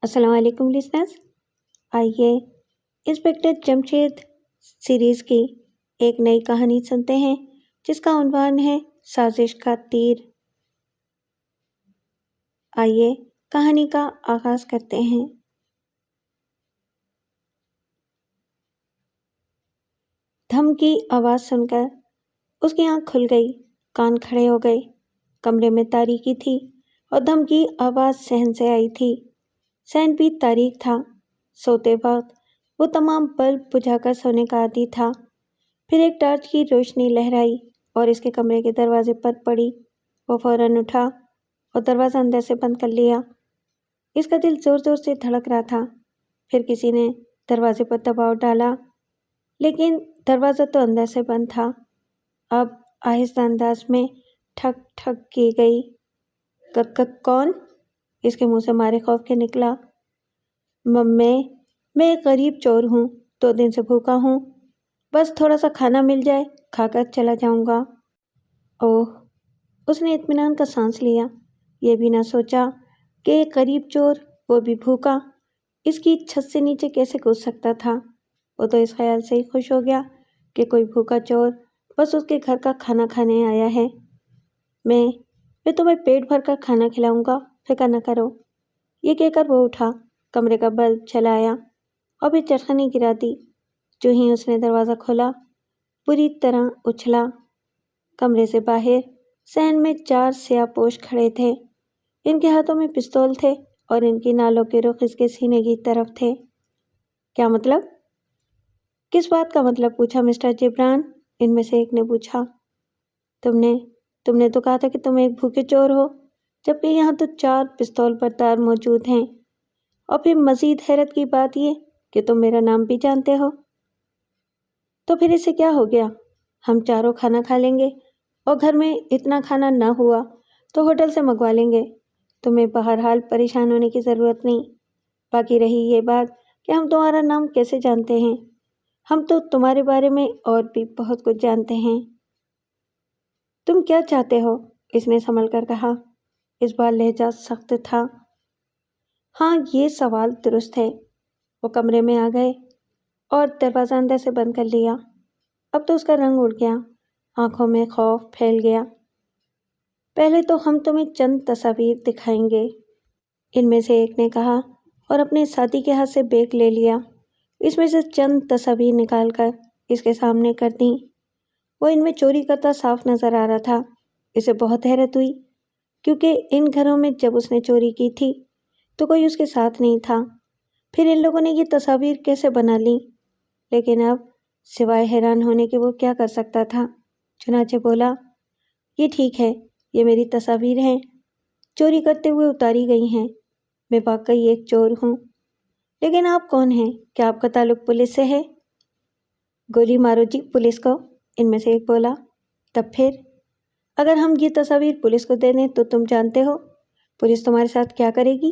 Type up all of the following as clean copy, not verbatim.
السلام علیکم لسنرز، آئیے انسپکٹر جمشید سیریز کی ایک نئی کہانی سنتے ہیں جس کا عنوان ہے سازش کا تیر۔ آئیے کہانی کا آغاز کرتے ہیں۔ دھم کی آواز سن کر اس کی آنکھ کھل گئی، کان کھڑے ہو گئے۔ کمرے میں تاریکی تھی اور دھم کی آواز صحن سے آئی تھی۔ صحن بھی تاریک تھا۔ سوتے وقت وہ تمام بلب بجھا کر سونے کا عادی تھا۔ پھر ایک ٹارچ کی روشنی لہرائی اور اس کے کمرے کے دروازے پر پڑی۔ وہ فوراً اٹھا اور دروازہ اندر سے بند کر لیا۔ اس کا دل زور زور سے دھڑک رہا تھا۔ پھر کسی نے دروازے پر دباؤ ڈالا، لیکن دروازہ تو اندر سے بند تھا۔ اب آہستہ انداز میں ٹھک ٹھک کی گئی۔ کون؟ اس کے منہ سے مارے خوف کے نکلا۔ میں ایک غریب چور ہوں، 2 دن سے بھوکا ہوں، بس تھوڑا سا کھانا مل جائے، کھا کر چلا جاؤں گا۔ اوہ، اس نے اطمینان کا سانس لیا۔ یہ بھی نہ سوچا کہ ایک غریب چور، وہ بھی بھوکا، اس کی چھت سے نیچے کیسے کود سکتا تھا۔ وہ تو اس خیال سے ہی خوش ہو گیا کہ کوئی بھوکا چور بس اس کے گھر کا کھانا کھانے آیا ہے۔ میں تمہیں پیٹ بھر کر کھانا کھلاؤں گا، فکر نہ کرو۔ یہ کہہ کر وہ اٹھا، کمرے کا بلب جلایا اور پھر چٹخنی گرا دی۔ جو ہی اس نے دروازہ کھولا، پوری طرح اچھلا۔ کمرے سے باہر صحن میں 4 سیاہ پوش کھڑے تھے۔ ان کے ہاتھوں میں پستول تھے اور ان کی نالوں کے رخ اس کے سینے کی طرف تھے۔ کیا مطلب؟ کس بات کا مطلب؟ پوچھا مسٹر جبران۔ ان میں سے ایک نے پوچھا۔ تم نے تو کہا تھا کہ تم ایک بھوکے چور ہو، جبکہ یہاں تو 4 پستول بردار موجود ہیں، اور پھر مزید حیرت کی بات یہ کہ تم میرا نام بھی جانتے ہو۔ تو پھر اسے کیا ہو گیا؟ ہم چاروں کھانا کھا لیں گے، اور گھر میں اتنا کھانا نہ ہوا تو ہوٹل سے منگوا لیں گے۔ تمہیں بہرحال پریشان ہونے کی ضرورت نہیں۔ باقی رہی یہ بات کہ ہم تمہارا نام کیسے جانتے ہیں، ہم تو تمہارے بارے میں اور بھی بہت کچھ جانتے ہیں۔ تم کیا چاہتے ہو؟ اس نے سنبھل کر کہا۔ اس بار لہجہ سخت تھا۔ ہاں، یہ سوال درست ہے۔ وہ کمرے میں آ گئے اور دروازہ اندر سے بند کر لیا۔ اب تو اس کا رنگ اڑ گیا، آنکھوں میں خوف پھیل گیا۔ پہلے تو ہم تمہیں چند تصاویر دکھائیں گے، ان میں سے ایک نے کہا اور اپنے ساتھی کے ہاتھ سے بیگ لے لیا۔ اس میں سے چند تصاویر نکال کر اس کے سامنے کر دیں۔ وہ ان میں چوری کرتا صاف نظر آ رہا تھا۔ اسے بہت حیرت ہوئی، کیونکہ ان گھروں میں جب اس نے چوری کی تھی تو کوئی اس کے ساتھ نہیں تھا۔ پھر ان لوگوں نے یہ تصاویر کیسے بنا لیں؟ لیکن اب سوائے حیران ہونے کے وہ کیا کر سکتا تھا؟ چنانچہ بولا، یہ ٹھیک ہے، یہ میری تصاویر ہیں، چوری کرتے ہوئے اتاری گئی ہیں۔ میں واقعی ایک چور ہوں۔ لیکن آپ کون ہیں؟ کیا آپ کا تعلق پولیس سے ہے؟ گولی مارو جی پولیس کو، ان میں سے ایک بولا۔ تب پھر اگر ہم یہ تصاویر پولیس کو دے دیں تو تم جانتے ہو پولیس تمہارے ساتھ کیا کرے گی؟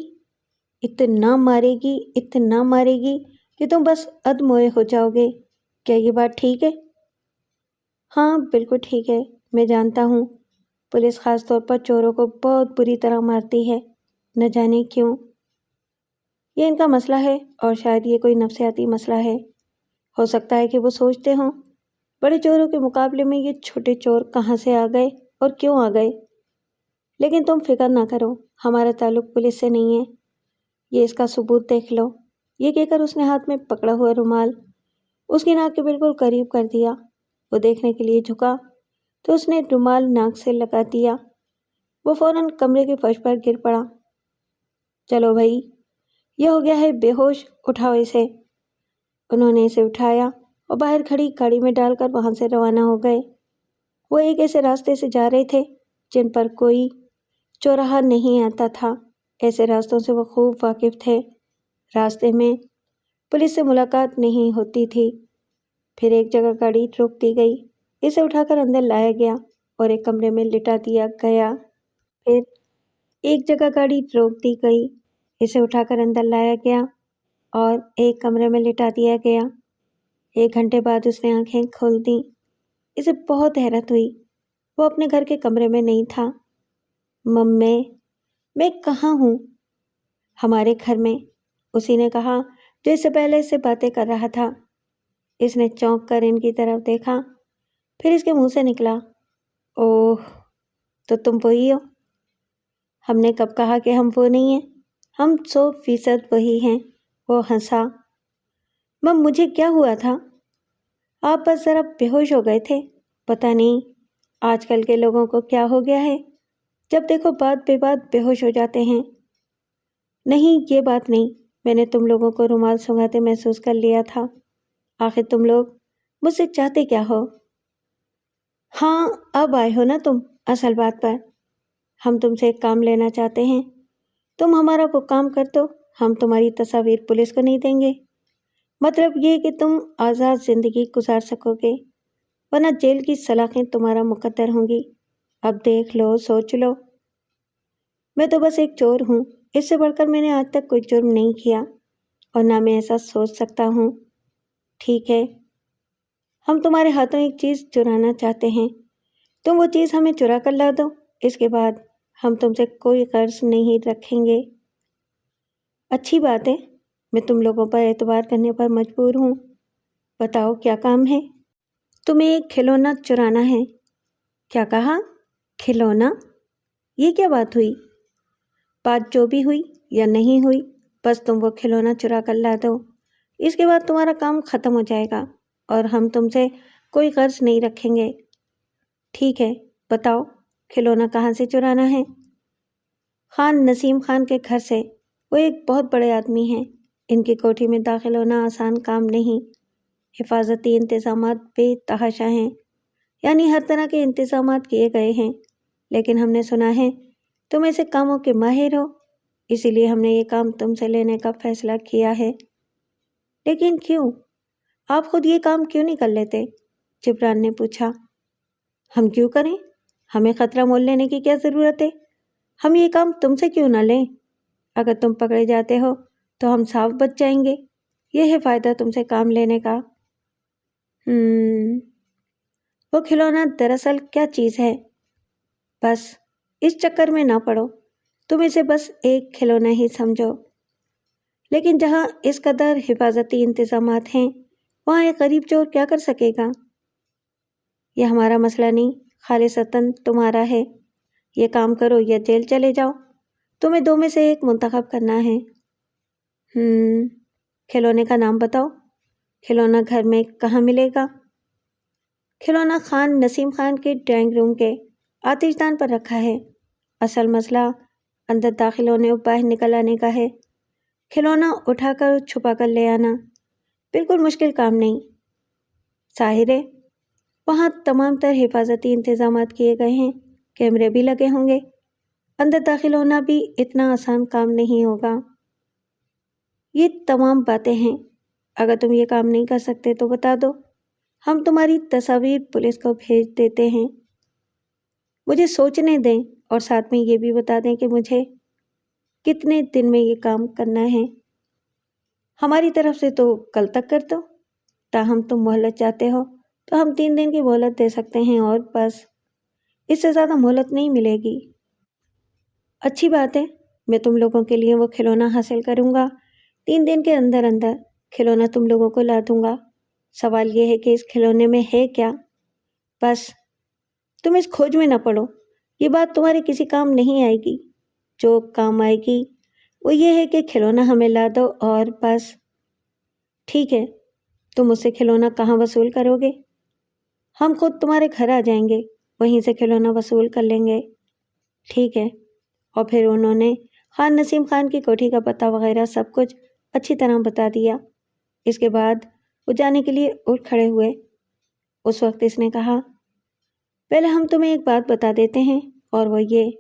اتنا مارے گی کہ تم بس ادموئے ہو جاؤ گے۔ کیا یہ بات ٹھیک ہے؟ ہاں، بالکل ٹھیک ہے۔ میں جانتا ہوں پولیس خاص طور پر چوروں کو بہت بری طرح مارتی ہے، نہ جانے کیوں۔ یہ ان کا مسئلہ ہے، اور شاید یہ کوئی نفسیاتی مسئلہ ہے۔ ہو سکتا ہے کہ وہ سوچتے ہوں بڑے چوروں کے مقابلے میں یہ چھوٹے چور کہاں سے آ گئے اور کیوں آ گئے۔ لیکن تم فکر نہ کرو، ہمارا تعلق پولیس سے نہیں ہے۔ یہ اس کا ثبوت دیکھ لو۔ یہ کہہ کر اس نے ہاتھ میں پکڑا ہوا رومال اس کی ناک کے بالکل قریب کر دیا۔ وہ دیکھنے کے لیے جھکا تو اس نے رومال ناک سے لگا دیا۔ وہ فوراً کمرے کے فرش پر گر پڑا۔ چلو بھائی، یہ ہو گیا ہے بے ہوش، اٹھاؤ اسے۔ انہوں نے اسے اٹھایا اور باہر کھڑی گاڑی میں ڈال کر وہاں سے روانہ ہو گئے۔ وہ ایک ایسے راستے سے جا رہے تھے جن پر کوئی چوراہا نہیں آتا تھا۔ ایسے راستوں سے وہ خوب واقف تھے۔ راستے میں پولیس سے ملاقات نہیں ہوتی تھی۔ پھر ایک جگہ گاڑی روک دی گئی، اسے اٹھا کر اندر لایا گیا اور ایک کمرے میں لٹا دیا گیا۔ پھر ایک جگہ گاڑی روک دی گئی، اسے اٹھا کر اندر لایا گیا اور ایک کمرے میں لٹا دیا گیا۔ 1 گھنٹے بعد اس نے آنکھیں کھول دیں۔ اسے بہت حیرت ہوئی، وہ اپنے گھر کے کمرے میں نہیں تھا۔ میں کہاں ہوں؟ ہمارے گھر میں، اسی نے کہا جو اس سے پہلے اس سے باتیں کر رہا تھا۔ اس نے چونک کر ان کی طرف دیکھا، پھر اس کے منہ سے نکلا، اوہ تو تم وہی ہو؟ ہم نے کب کہا کہ ہم وہ نہیں ہیں؟ ہم 100% وہی ہیں۔ وہ ہنسا۔ مم مجھے کیا ہوا تھا؟ آپ بس ذرا بے ہوش ہو گئے تھے۔ پتہ نہیں آج کل کے لوگوں کو کیا ہو گیا ہے، جب دیکھو بات بے بات بے ہوش ہو جاتے ہیں۔ نہیں یہ بات نہیں، میں نے تم لوگوں کو رومال سنگھاتے محسوس کر لیا تھا۔ آخر تم لوگ مجھ سے چاہتے کیا ہو؟ ہاں اب آئے ہو نا تم اصل بات پر۔ ہم تم سے ایک کام لینا چاہتے ہیں، تم ہمارا وہ کام کر دو، ہم تمہاری تصاویر پولیس کو نہیں دیں گے۔ مطلب یہ کہ تم آزاد زندگی گزار سکو گے، ورنہ جیل کی سلاخیں تمہارا مقدر ہوں گی۔ اب دیکھ لو، سوچ لو۔ میں تو بس ایک چور ہوں، اس سے بڑھ کر میں نے آج تک کوئی جرم نہیں کیا، اور نہ میں ایسا سوچ سکتا ہوں۔ ٹھیک ہے، ہم تمہارے ہاتھوں ایک چیز چرانا چاہتے ہیں، تم وہ چیز ہمیں چرا کر لا دو، اس کے بعد ہم تم سے کوئی قرض نہیں رکھیں گے۔ اچھی بات ہے، میں تم لوگوں پر اعتبار کرنے پر مجبور ہوں۔ بتاؤ کیا کام ہے؟ تمہیں ایک کھلونا چرانا ہے۔ کیا کہا؟ کھلونا؟ یہ کیا بات ہوئی؟ بات جو بھی ہوئی یا نہیں ہوئی، بس تم وہ کھلونا چرا کر لا دو، اس کے بعد تمہارا کام ختم ہو جائے گا اور ہم تم سے کوئی قرض نہیں رکھیں گے۔ ٹھیک ہے، بتاؤ کھلونا کہاں سے چرانا ہے؟ خان نسیم خان کے گھر سے۔ وہ ایک بہت بڑے آدمی ہیں، ان کی کوٹھی میں داخل ہونا آسان کام نہیں۔ حفاظتی انتظامات بے تحاشا ہیں، یعنی ہر طرح کے انتظامات کیے گئے ہیں، لیکن ہم نے سنا ہے تم ایسے کاموں کے ماہر ہو، اسی لیے ہم نے یہ کام تم سے لینے کا فیصلہ کیا ہے۔ لیکن کیوں؟ آپ خود یہ کام کیوں نہیں کر لیتے؟ جبران نے پوچھا۔ ہم کیوں کریں؟ ہمیں خطرہ مول لینے کی کیا ضرورت ہے؟ ہم یہ کام تم سے کیوں نہ لیں؟ اگر تم پکڑے جاتے ہو تو ہم صاف بچ جائیں گے، یہ ہے فائدہ تم سے کام لینے کا۔ وہ کھلونا دراصل کیا چیز ہے؟ بس اس چکر میں نہ پڑو، تم اسے بس ایک کھلونا ہی سمجھو۔ لیکن جہاں اس قدر حفاظتی انتظامات ہیں، وہاں ایک غریب چور کیا کر سکے گا؟ یہ ہمارا مسئلہ نہیں، خالصتاً تمہارا ہے۔ یہ کام کرو یا جیل چلے جاؤ، تمہیں دو میں سے ایک منتخب کرنا ہے۔ کھلونے کا نام بتاؤ، کھلونا گھر میں کہاں ملے گا؟ کھلونا خان نسیم خان کے ڈرائنگ روم کے آتش دان پر رکھا ہے۔ اصل مسئلہ اندر داخل ہونے اور باہر نکل آنے کا ہے۔ کھلونا اٹھا کر چھپا کر لے آنا بالکل مشکل کام نہیں۔ ظاہر ہے وہاں تمام تر حفاظتی انتظامات کیے گئے ہیں، کیمرے بھی لگے ہوں گے، اندر داخل ہونا بھی اتنا آسان کام نہیں ہوگا۔ یہ تمام باتیں ہیں، اگر تم یہ کام نہیں کر سکتے تو بتا دو، ہم تمہاری تصاویر پولیس کو بھیج دیتے ہیں۔ مجھے سوچنے دیں اور ساتھ میں یہ بھی بتا دیں کہ مجھے کتنے دن میں یہ کام کرنا ہے۔ ہماری طرف سے تو کل تک کر دو، تاہم تم مہلت چاہتے ہو تو ہم 3 دن کی مہلت دے سکتے ہیں، اور بس اس سے زیادہ مہلت نہیں ملے گی۔ اچھی بات ہے، میں تم لوگوں کے لیے وہ کھلونا حاصل کروں گا، 3 دن کے اندر اندر کھلونا تم لوگوں کو لا دوں گا۔ سوال یہ ہے کہ اس کھلونے میں ہے کیا؟ بس تم اس کھوج میں نہ پڑو، یہ بات تمہارے کسی کام نہیں آئے گی۔ جو کام آئے گی وہ یہ ہے کہ کھلونا ہمیں لا دو، اور بس۔ ٹھیک ہے، تم مجھ سے کھلونا کہاں وصول کرو گے؟ ہم خود تمہارے گھر آ جائیں گے، وہیں سے کھلونا وصول کر لیں گے۔ ٹھیک ہے۔ اور پھر انہوں نے خان نسیم خان کی کوٹھی کا پتہ وغیرہ سب کچھ اچھی طرح بتا دیا۔ اس کے بعد وہ جانے کے لیے اٹھ کھڑے ہوئے۔ اس وقت اس نے کہا، پہلے ہم تمہیں ایک بات بتا دیتے ہیں، اور وہ یہ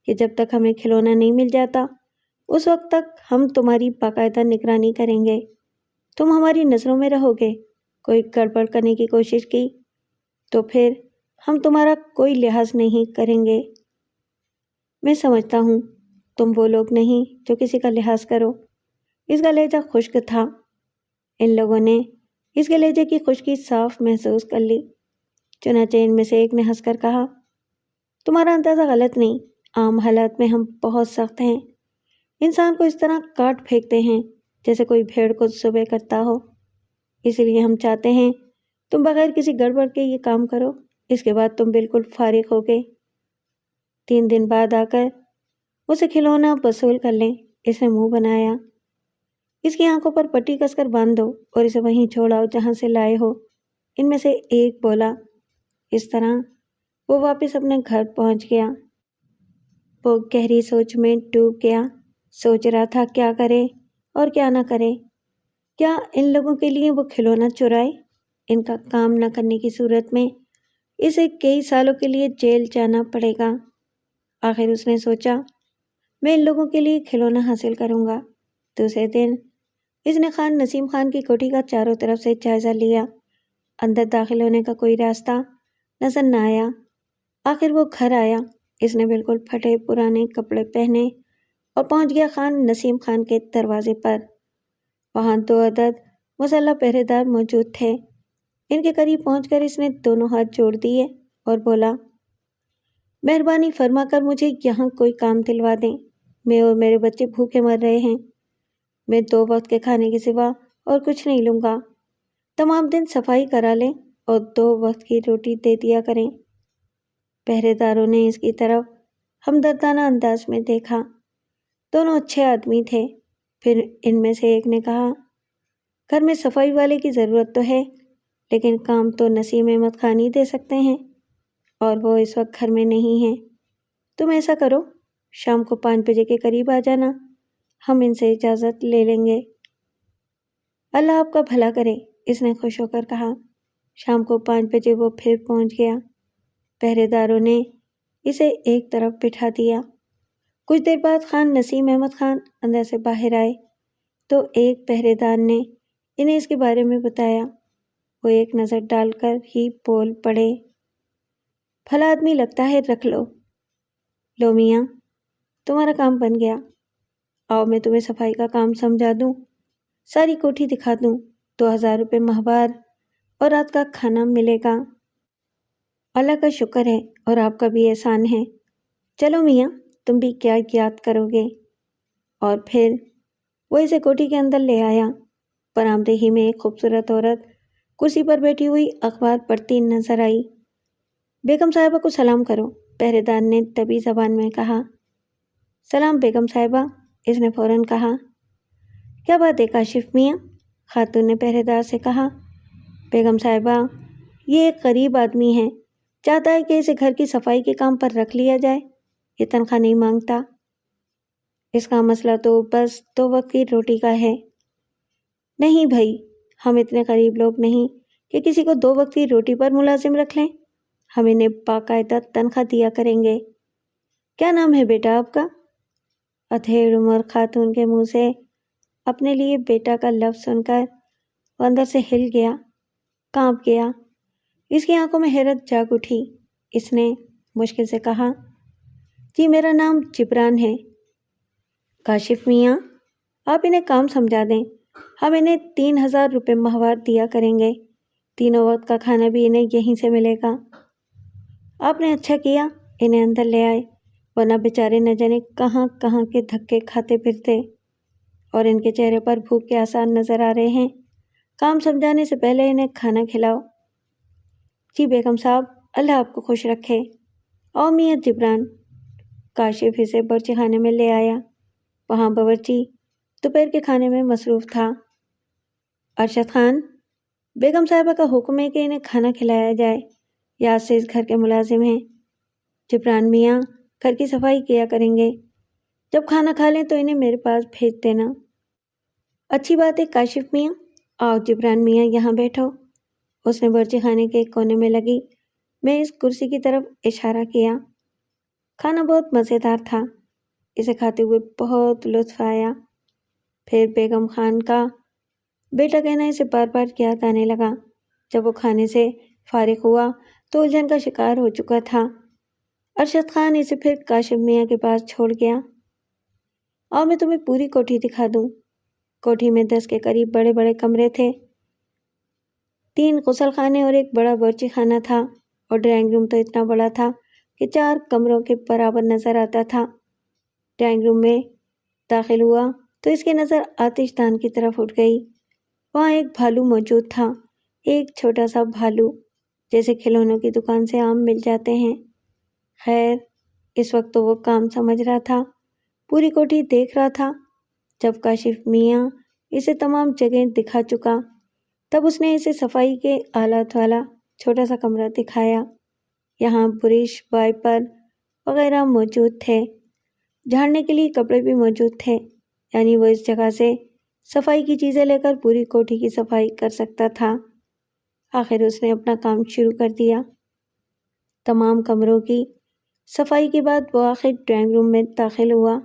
کہ جب تک ہمیں کھلونا نہیں مل جاتا اس وقت تک ہم تمہاری باقاعدہ نگرانی کریں گے۔ تم ہماری نظروں میں رہو گے، کوئی گڑبڑ کرنے کی کوشش کی تو پھر ہم تمہارا کوئی لحاظ نہیں کریں گے۔ میں سمجھتا ہوں تم وہ لوگ نہیں جو کسی کا لحاظ کرو۔ اس کا لہجہ خشک تھا۔ ان لوگوں نے اس کے لہجے کی خشکی صاف محسوس کر لی۔ چنانچہ ان میں سے ایک نے ہنس کر کہا، تمہارا اندازہ غلط نہیں، عام حالات میں ہم بہت سخت ہیں، انسان کو اس طرح کاٹ پھینکتے ہیں جیسے کوئی بھیڑ کو ذبح کرتا ہو۔ اس لیے ہم چاہتے ہیں تم بغیر کسی گڑبڑ کے یہ کام کرو، اس کے بعد تم بالکل فارغ ہوگے۔ 3 دن بعد آ کر مجھ سے کھلونا وصول کر لیں۔ اس نے منہ بنایا۔ اس کی آنکھوں پر پٹی کس کر باندھ دو اور اسے وہیں چھوڑاؤ جہاں سے لائے ہو، ان میں سے ایک بولا۔ اس طرح وہ واپس اپنے گھر پہنچ گیا۔ وہ گہری سوچ میں ڈوب گیا، سوچ رہا تھا کیا کرے اور کیا نہ کرے۔ کیا ان لوگوں کے لیے وہ کھلونا چرائے؟ ان کا کام نہ کرنے کی صورت میں اسے کئی سالوں کے لیے جیل جانا پڑے گا۔ آخر اس نے سوچا میں ان لوگوں کے لیے کھلونا حاصل کروں گا۔ دوسرے دن اس نے خان نسیم خان کی کوٹھی کا چاروں طرف سے جائزہ لیا۔ اندر داخل ہونے کا کوئی راستہ نظر نہ آیا۔ آخر وہ گھر آیا۔ اس نے بالکل پھٹے پرانے کپڑے پہنے اور پہنچ گیا خان نسیم خان کے دروازے پر۔ وہاں 2 عدد مسلح پہرے دار موجود تھے۔ ان کے قریب پہنچ کر اس نے دونوں ہاتھ جوڑ دیے اور بولا، مہربانی فرما کر مجھے یہاں کوئی کام دلوا دیں۔ میں اور میرے بچے بھوکے مر رہے ہیں۔ میں 2 وقت کے کھانے کے سوا اور کچھ نہیں لوں گا۔ تمام دن صفائی کرا لیں اور 2 وقت کی روٹی دے دیا کریں۔ پہرے داروں نے اس کی طرف ہمدردانہ انداز میں دیکھا۔ دونوں اچھے آدمی تھے۔ پھر ان میں سے ایک نے کہا، گھر میں صفائی والے کی ضرورت تو ہے، لیکن کام تو نسیم احمد خان ہی دے سکتے ہیں، اور وہ اس وقت گھر میں نہیں ہیں۔ تم ایسا کرو، شام کو 5 بجے کے قریب آ جانا، ہم ان سے اجازت لے لیں گے۔ اللہ آپ کا بھلا کرے، اس نے خوش ہو کر کہا۔ شام کو 5 بجے وہ پھر پہنچ گیا۔ پہرے داروں نے اسے ایک طرف بٹھا دیا۔ کچھ دیر بعد خان نسیم احمد خان اندر سے باہر آئے تو ایک پہرے دار نے انہیں اس کے بارے میں بتایا۔ وہ ایک نظر ڈال کر ہی بول پڑے، بھلا آدمی لگتا ہے، رکھ لو۔ لو میاں، تمہارا کام بن گیا۔ آؤ میں تمہیں صفائی کا کام سمجھا دوں، ساری کوٹھی دکھا دوں۔ 2000 روپے ماہوار اور رات کا کھانا ملے گا۔ اللہ کا شکر ہے اور آپ کا بھی احسان ہے۔ چلو میاں، تم بھی کیا یاد کرو گے۔ اور پھر وہ اسے کوٹھی کے اندر لے آیا۔ برآمدے میں ایک خوبصورت عورت کرسی پر بیٹھی ہوئی اخبار پڑھتی نظر آئی۔ بیگم صاحبہ کو سلام کرو، پہرے دار نے دبی زبان میں کہا۔ سلام بیگم صاحبہ، اس نے فوراً کہا۔ کیا بات ہے کاشف میاں؟ خاتون نے پہرے دار سے کہا۔ بیگم صاحبہ، یہ ایک غریب آدمی ہے، چاہتا ہے کہ اسے گھر کی صفائی کے کام پر رکھ لیا جائے۔ یہ تنخواہ نہیں مانگتا۔ اس کا مسئلہ تو بس 2 وقت کی روٹی کا ہے۔ نہیں بھائی، ہم اتنے غریب لوگ نہیں کہ کسی کو 2 وقت کی روٹی پر ملازم رکھ لیں۔ ہم انہیں باقاعدہ تنخواہ دیا کریں گے۔ کیا نام ہے بیٹا آپ کا؟ ادھیڑ عمر خاتون کے منہ سے اپنے لیے بیٹا کا لفظ سن کر وہ اندر سے ہل گیا، کانپ گیا۔ اس کی آنکھوں میں حیرت جاگ اٹھی۔ اس نے مشکل سے کہا، جی میرا نام جبران ہے۔ کاشف میاں، آپ انہیں کام سمجھا دیں، ہم انہیں 3000 روپے ماہوار دیا کریں گے۔ 3 وقت کا کھانا بھی انہیں یہیں سے ملے گا۔ آپ نے اچھا کیا انہیں اندر لے آئے، ورنہ بیچارے نہ جانے کہاں کہاں کے دھکے کھاتے پھرتے، اور ان کے چہرے پر بھوک کے آثار نظر آ رہے ہیں۔ کام سمجھانے سے پہلے انہیں کھانا کھلاؤ۔ جی بیگم صاحب، اللہ آپ کو خوش رکھے۔ او میاں جبران۔ کاشف اسے باورچی خانے میں لے آیا۔ وہاں باورچی دوپہر کے کھانے میں مصروف تھا۔ ارشد خان، بیگم صاحبہ کا حکم ہے کہ انہیں کھانا کھلایا جائے، یہ آج سے اس گھر کے ملازم ہیں۔ جبران میاں گھر کی صفائی کیا کریں گے۔ جب کھانا کھا لیں تو انہیں میرے پاس بھیج دینا۔ اچھی بات ہے کاشف میاں، آؤ جبران میاں یہاں بیٹھو۔ اس نے باورچی خانے کے ایک کونے میں لگی میں اس کرسی کی طرف اشارہ کیا۔ کھانا بہت مزیدار تھا، اسے کھاتے ہوئے بہت لطف آیا۔ پھر بیگم خان کا بیٹا کہنا اسے بار بار یاد آنے لگا۔ جب وہ کھانے سے فارغ ہوا تو الجھن کا شکار ہو چکا تھا۔ ارشد خان اسے پھر کاشف میاں کے پاس چھوڑ گیا۔ اور میں تمہیں پوری کوٹھی دکھا دوں۔ کوٹھی میں 10 کے قریب بڑے بڑے کمرے تھے۔ 3 غسل خانے اور ایک بڑا باورچی خانہ تھا، اور ڈرائنگ روم تو اتنا بڑا تھا کہ 4 کمروں کے برابر نظر آتا تھا۔ ڈرائنگ روم میں داخل ہوا تو اس کی نظر آتش دان کی طرف اٹھ گئی۔ وہاں ایک بھالو موجود تھا، ایک چھوٹا سا بھالو، جیسے کھلونوں کی دکان سے عام مل جاتے ہیں۔ خیر، اس وقت تو وہ کام سمجھ رہا تھا، پوری کوٹھی دیکھ رہا تھا۔ جب کاشف میاں اسے تمام جگہیں دکھا چکا، تب اس نے اسے صفائی کے آلات والا چھوٹا سا کمرہ دکھایا۔ یہاں برش، وائپر وغیرہ موجود تھے، جھاڑنے کے لیے کپڑے بھی موجود تھے، یعنی وہ اس جگہ سے صفائی کی چیزیں لے کر پوری کوٹھی کی صفائی کر سکتا تھا۔ آخر اس نے اپنا کام شروع کر دیا۔ تمام کمروں کی صفائی کے بعد وہ آخر ڈرائنگ روم میں داخل ہوا۔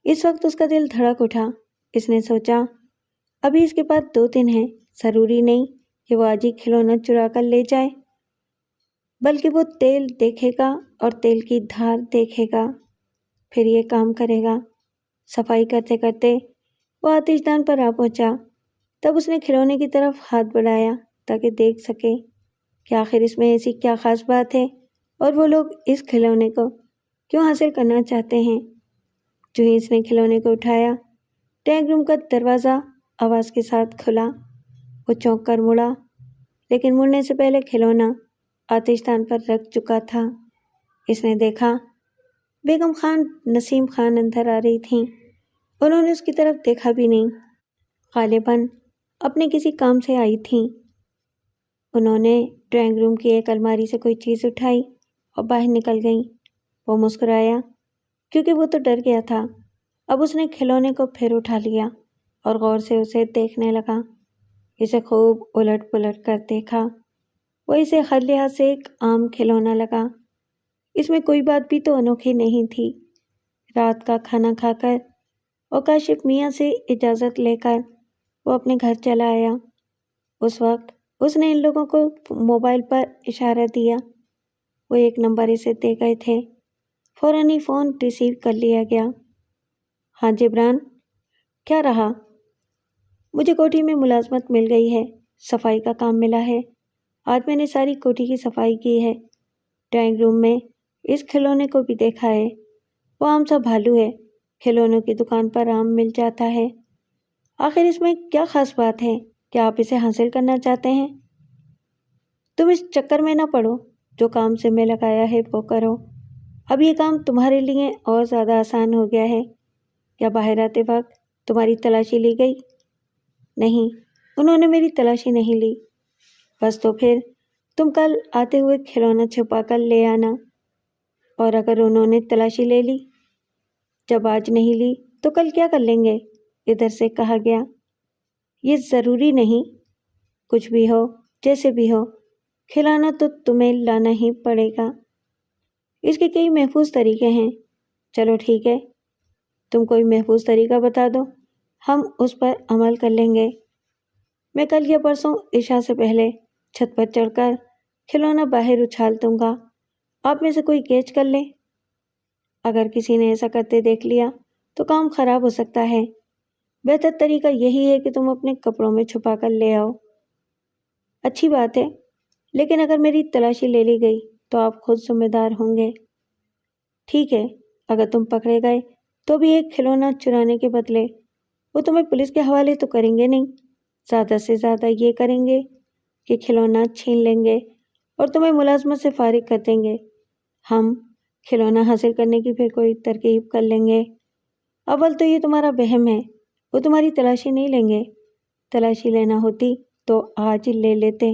اس وقت اس کا دل دھڑک اٹھا۔ اس نے سوچا، ابھی اس کے پاس 2 دن ہیں، ضروری نہیں کہ وہ آج ہی کھلونا چرا کر لے جائے، بلکہ وہ تیل دیکھے گا اور تیل کی دھار دیکھے گا، پھر یہ کام کرے گا۔ صفائی کرتے کرتے وہ آتش دان پر آ پہنچا۔ تب اس نے کھلونے کی طرف ہاتھ بڑھایا تاکہ دیکھ سکے کہ آخر اس میں ایسی کیا خاص بات ہے اور وہ لوگ اس کھلونے کو کیوں حاصل کرنا چاہتے ہیں۔ جو ہی اس نے کھلونے کو اٹھایا، ڈرائنگ روم کا دروازہ آواز کے ساتھ کھلا۔ وہ چونک کر مڑا، لیکن مڑنے سے پہلے کھلونا آتش دان پر رکھ چکا تھا۔ اس نے دیکھا بیگم خان نسیم خان اندر آ رہی تھیں۔ انہوں نے اس کی طرف دیکھا بھی نہیں، غالباً اپنے کسی کام سے آئی تھیں۔ انہوں نے ڈرائنگ روم کی ایک الماری سے کوئی چیز اٹھائی اور باہر نکل گئیں۔ وہ مسکرایا کیونکہ وہ تو ڈر گیا تھا۔ اب اس نے کھلونے کو پھر اٹھا لیا اور غور سے اسے دیکھنے لگا۔ اسے خوب الٹ پلٹ کر دیکھا۔ وہ اسے ہر لحاظ سے ایک عام کھلونا لگا۔ اس میں کوئی بات بھی تو انوکھی نہیں تھی۔ رات کا کھانا کھا کر اور کاشف میاں سے اجازت لے کر وہ اپنے گھر چلا آیا۔ اس وقت اس نے ان لوگوں کو موبائل پر اشارہ دیا۔ وہ ایک نمبر اسے دے گئے تھے۔ فوراً ہی فون ریسیو کر لیا گیا۔ ہاں جبران، کیا رہا؟ مجھے کوٹھی میں ملازمت مل گئی ہے، صفائی کا کام ملا ہے۔ آج میں نے ساری کوٹھی کی صفائی کی ہے۔ ڈرائنگ روم میں اس کھلونے کو بھی دیکھا ہے۔ وہ عام سا بھالو ہے، کھلونوں کی دکان پر عام مل جاتا ہے۔ آخر اس میں کیا خاص بات ہے کہ آپ اسے حاصل کرنا چاہتے ہیں؟ تم اس چکر میں نہ پڑو، جو کام سے میں لگایا ہے وہ کرو۔ اب یہ کام تمہارے لیے اور زیادہ آسان ہو گیا ہے۔ کیا باہر آتے وقت تمہاری تلاشی لی گئی؟ نہیں، انہوں نے میری تلاشی نہیں لی۔ بس تو پھر تم کل آتے ہوئے کھلونا چھپا کر لے آنا۔ اور اگر انہوں نے تلاشی لے لی؟ جب آج نہیں لی تو کل کیا کر لیں گے؟ ادھر سے کہا گیا۔ یہ ضروری نہیں، کچھ بھی ہو، جیسے بھی ہو، کھلانا تو تمہیں لانا ہی پڑے گا۔ اس کے کئی محفوظ طریقے ہیں۔ چلو ٹھیک ہے، تم کوئی محفوظ طریقہ بتا دو، ہم اس پر عمل کر لیں گے۔ میں کل یا پرسوں عشاء سے پہلے چھت پر چڑھ کر کھلونا باہر اچھال دوں گا، آپ میں سے کوئی کیچ کر لے۔ اگر کسی نے ایسا کرتے دیکھ لیا تو کام خراب ہو سکتا ہے۔ بہتر طریقہ یہی ہے کہ تم اپنے کپڑوں میں چھپا کر لے آؤ۔ اچھی بات ہے، لیکن اگر میری تلاشی لے لی گئی تو آپ خود ذمہ دار ہوں گے۔ ٹھیک ہے، اگر تم پکڑے گئے تو بھی ایک کھلونا چرانے کے بدلے وہ تمہیں پولیس کے حوالے تو کریں گے نہیں، زیادہ سے زیادہ یہ کریں گے کہ کھلونا چھین لیں گے اور تمہیں ملازمت سے فارغ کر دیں گے۔ ہم کھلونا حاصل کرنے کی پھر کوئی ترکیب کر لیں گے۔ اول تو یہ تمہارا وہم ہے، وہ تمہاری تلاشی نہیں لیں گے۔ تلاشی لینا ہوتی تو آج لے لیتے۔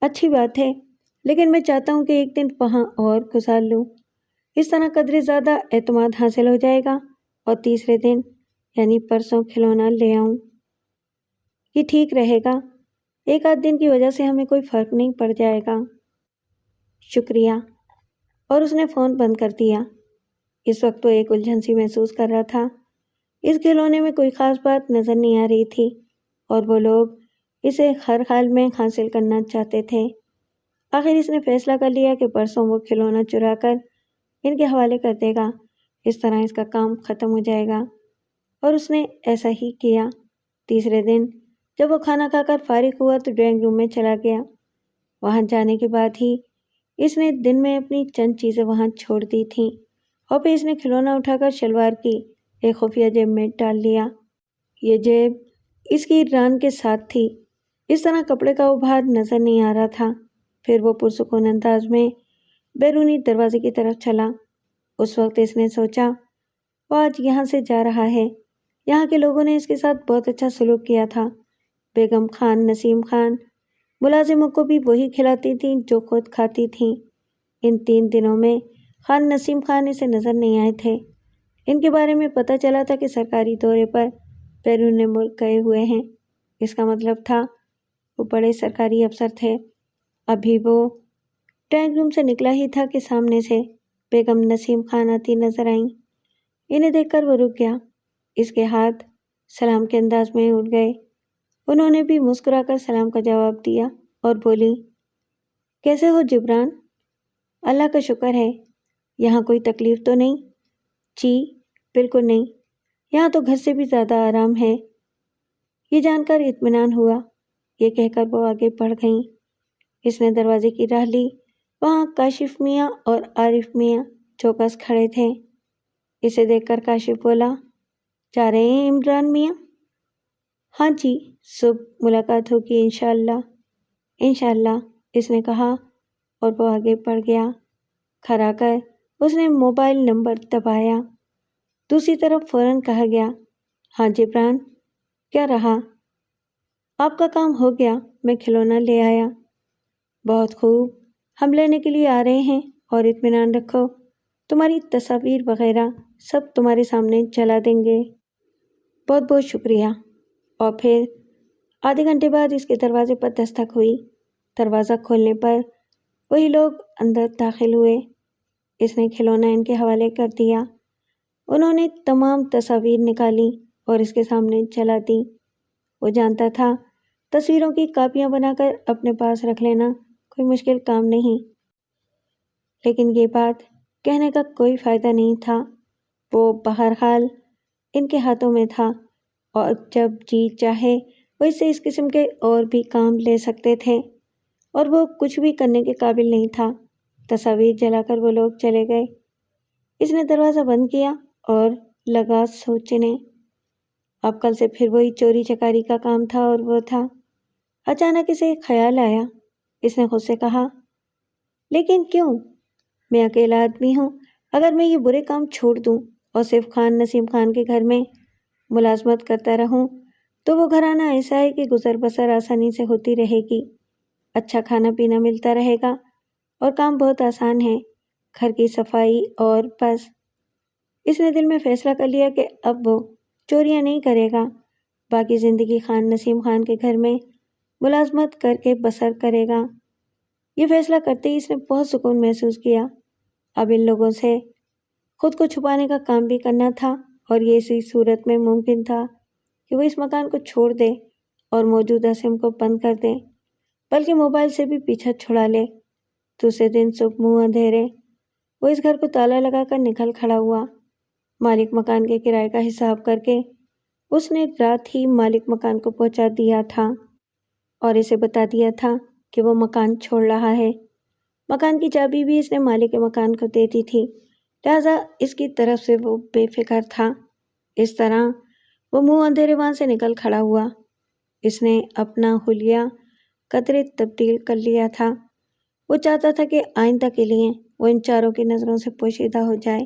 اچھی بات ہے، لیکن میں چاہتا ہوں کہ ایک دن وہاں اور گزار لوں، اس طرح قدرے زیادہ اعتماد حاصل ہو جائے گا، اور تیسرے دن یعنی پرسوں کھلونا لے آؤں۔ یہ ٹھیک رہے گا، ایک آدھ دن کی وجہ سے ہمیں کوئی فرق نہیں پڑ جائے گا۔ شکریہ۔ اور اس نے فون بند کر دیا۔ اس وقت وہ ایک الجھن سی محسوس کر رہا تھا۔ اس کھلونے میں کوئی خاص بات نظر نہیں آ رہی تھی اور وہ لوگ اسے ہر حال میں حاصل کرنا چاہتے تھے۔ آخر اس نے فیصلہ کر لیا کہ پرسوں وہ کھلونا چرا کر ان کے حوالے کر دے گا، اس طرح اس کا کام ختم ہو جائے گا، اور اس نے ایسا ہی کیا۔ تیسرے دن جب وہ کھانا کھا کر فارغ ہوا تو ڈرائنگ روم میں چلا گیا۔ وہاں جانے کے بعد ہی اس نے دن میں اپنی چند چیزیں وہاں چھوڑ دی تھیں، اور پھر اس نے کھلونا اٹھا کر شلوار کی ایک خفیہ جیب میں ڈال لیا۔ یہ جیب اس کی ران کے ساتھ تھی، اس طرح کپڑے کا ابھار نظر نہیں آ رہا تھا۔ پھر وہ پرسکون انداز میں بیرونی دروازے کی طرف چلا۔ اس وقت اس نے سوچا وہ آج یہاں سے جا رہا ہے، یہاں کے لوگوں نے اس کے ساتھ بہت اچھا سلوک کیا تھا۔ بیگم خان، نسیم خان ملازموں کو بھی وہی کھلاتی تھیں جو خود کھاتی تھیں۔ ان 3 دنوں میں خان نسیم خان اسے نظر نہیں آئے تھے۔ ان کے بارے میں پتہ چلا تھا کہ سرکاری دورے پر بیرون ملک گئے ہوئے ہیں۔ اس کا مطلب تھا وہ بڑے سرکاری افسر تھے۔ ابھی وہ ڈرائنگ روم سے نکلا ہی تھا کہ سامنے سے بیگم نسیم خان آتی نظر آئیں۔ انہیں دیکھ کر وہ رک گیا۔ اس کے ہاتھ سلام کے انداز میں اٹھ گئے۔ انہوں نے بھی مسکرا کر سلام کا جواب دیا اور بولی، کیسے ہو جبران؟ اللہ کا شکر ہے۔ یہاں کوئی تکلیف تو نہیں؟ جی بالکل نہیں، یہاں تو گھر سے بھی زیادہ آرام ہے۔ یہ جان کر اطمینان ہوا۔ یہ کہہ کر وہ آگے بڑھ گئیں۔ اس نے دروازے کی راہ لی۔ وہاں کاشف میاں اور عارف میاں چوکس کھڑے تھے۔ اسے دیکھ کر کاشف بولا، جا رہے ہیں عمران میاں؟ ہاں جی، صبح ملاقات ہوگی انشاءاللہ۔ انشاءاللہ، اس نے کہا اور وہ آگے بڑھ گیا۔ کھڑا کر اس نے موبائل نمبر دبایا۔ دوسری طرف فوراً کہا گیا، ہاں جبران، کیا رہا؟ آپ کا کام ہو گیا، میں کھلونا لے آیا۔ بہت خوب، ہم لینے کے لیے آ رہے ہیں اور اطمینان رکھو، تمہاری تصاویر وغیرہ سب تمہارے سامنے چلا دیں گے۔ بہت بہت شکریہ۔ اور پھر آدھے گھنٹے بعد اس کے دروازے پر دستک ہوئی۔ دروازہ کھولنے پر وہی لوگ اندر داخل ہوئے۔ اس نے کھلونا ان کے حوالے کر دیا۔ انہوں نے تمام تصاویر نکالی اور اس کے سامنے چلا دیں۔ وہ جانتا تھا تصویروں کی کاپیاں بنا کر اپنے پاس رکھ لینا کوئی مشکل کام نہیں، لیکن یہ بات کہنے کا کوئی فائدہ نہیں تھا۔ وہ بہرحال ان کے ہاتھوں میں تھا اور جب جی چاہے وہ اس سے اس قسم کے اور بھی کام لے سکتے تھے، اور وہ کچھ بھی کرنے کے قابل نہیں تھا۔ تصاویر جلا کر وہ لوگ چلے گئے۔ اس نے دروازہ بند کیا اور لگا سوچنے۔ اب کل سے پھر وہی چوری چکاری کا کام تھا اور وہ تھا۔ اچانک اسے ایک خیال آیا۔ اس نے خود سے کہا، لیکن کیوں؟ میں اکیلا آدمی ہوں، اگر میں یہ برے کام چھوڑ دوں اور صرف خان نسیم خان کے گھر میں ملازمت کرتا رہوں تو وہ گھرانہ ایسا ہے کہ گزر بسر آسانی سے ہوتی رہے گی، اچھا کھانا پینا ملتا رہے گا اور کام بہت آسان ہے، گھر کی صفائی اور بس۔ اس نے دل میں فیصلہ کر لیا کہ اب وہ چوریاں نہیں کرے گا، باقی زندگی خان نسیم خان کے گھر میں ملازمت کر کے بسر کرے گا۔ یہ فیصلہ کرتے ہی اس نے بہت سکون محسوس کیا۔ اب ان لوگوں سے خود کو چھپانے کا کام بھی کرنا تھا، اور یہ اسی صورت میں ممکن تھا کہ وہ اس مکان کو چھوڑ دے اور موجودہ سم کو بند کر دے، بلکہ موبائل سے بھی پیچھا چھڑا لے۔ دوسرے دن صبح منہ اندھیرے وہ اس گھر کو تالا لگا کر نکل کھڑا ہوا۔ مالک مکان کے کرائے کا حساب کر کے اس نے رات ہی مالک مکان کو پہنچا دیا تھا اور اسے بتا دیا تھا کہ وہ مکان چھوڑ رہا ہے۔ مکان کی چابی بھی اس نے مالک مکان کو دے دی تھی، لہٰذا اس کی طرف سے وہ بے فکر تھا۔ اس طرح وہ منہ اندھیرے وہاں سے نکل کھڑا ہوا۔ اس نے اپنا حلیہ قدرے تبدیل کر لیا تھا۔ وہ چاہتا تھا کہ آئندہ کے لیے وہ ان چاروں کی نظروں سے پوشیدہ ہو جائے۔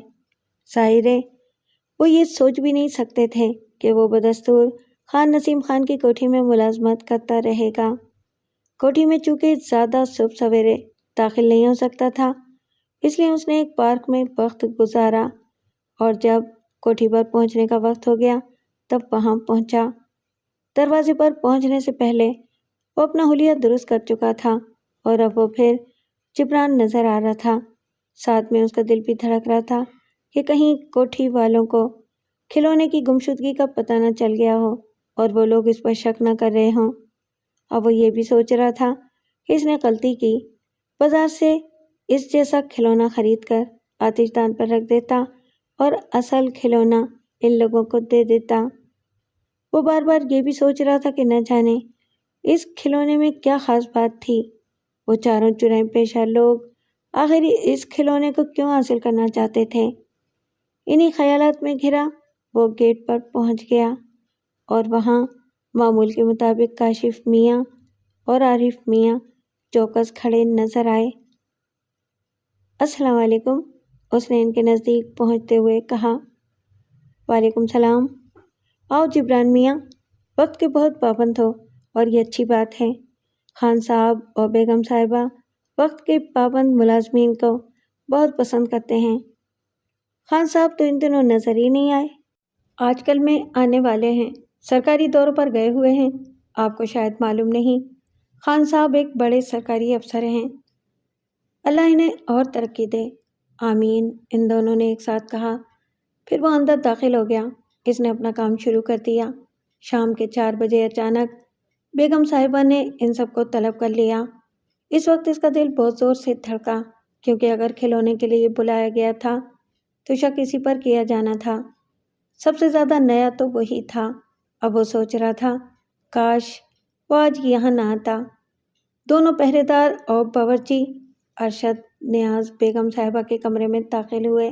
ظاہر ہے وہ یہ سوچ بھی نہیں سکتے تھے کہ وہ بدستور خان نسیم خان کی کوٹھی میں ملازمت کرتا رہے گا۔ کوٹھی میں چونکہ زیادہ صبح سویرے داخل نہیں ہو سکتا تھا، اس لیے اس نے ایک پارک میں وقت گزارا، اور جب کوٹھی پر پہنچنے کا وقت ہو گیا تب وہاں پہنچا۔ دروازے پر پہنچنے سے پہلے وہ اپنا حلیہ درست کر چکا تھا، اور اب وہ پھر جبران نظر آ رہا تھا۔ ساتھ میں اس کا دل بھی دھڑک رہا تھا کہ کہیں کوٹھی والوں کو کھلونے کی گمشدگی کا پتہ نہ چل گیا ہو اور وہ لوگ اس پر شک نہ کر رہے ہوں۔ اب وہ یہ بھی سوچ رہا تھا کہ اس نے غلطی کی، بازار سے اس جیسا کھلونا خرید کر آتش دان پر رکھ دیتا اور اصل کھلونا ان لوگوں کو دے دیتا۔ وہ بار بار یہ بھی سوچ رہا تھا کہ نہ جانے اس کھلونے میں کیا خاص بات تھی۔ وہ چاروں جرائم پیشہ لوگ آخر اس کھلونے کو کیوں حاصل کرنا چاہتے تھے؟ انہی خیالات میں گھرا وہ گیٹ پر پہنچ گیا اور وہاں معمول کے مطابق کاشف میاں اور عارف میاں چوکس کھڑے نظر آئے۔ السلام علیکم، اس نے ان کے نزدیک پہنچتے ہوئے کہا۔ وعلیکم السلام۔ آؤ جبران میاں، وقت کے بہت پابند ہو اور یہ اچھی بات ہے۔ خان صاحب اور بیگم صاحبہ وقت کے پابند ملازمین کو بہت پسند کرتے ہیں۔ خان صاحب تو ان دنوں نظر ہی نہیں آئے۔ آج کل میں آنے والے ہیں، سرکاری دوروں پر گئے ہوئے ہیں، آپ کو شاید معلوم نہیں۔ خان صاحب ایک بڑے سرکاری افسر ہیں، اللہ انہیں اور ترقی دے۔ آمین، ان دونوں نے ایک ساتھ کہا۔ پھر وہ اندر داخل ہو گیا۔ اس نے اپنا کام شروع کر دیا۔ شام کے 4 بجے اچانک بیگم صاحبہ نے ان سب کو طلب کر لیا۔ اس وقت اس کا دل بہت زور سے دھڑکا، کیونکہ اگر کھلونے کے لیے بلایا گیا تھا تو شک اسی پر کیا جانا تھا۔ سب سے زیادہ نیا تو وہی تھا۔ اب وہ سوچ رہا تھا کاش وہ آج یہاں نہ آتا۔ دونوں پہرے دار اور باورچی ارشد نیاز بیگم صاحبہ کے کمرے میں داخل ہوئے۔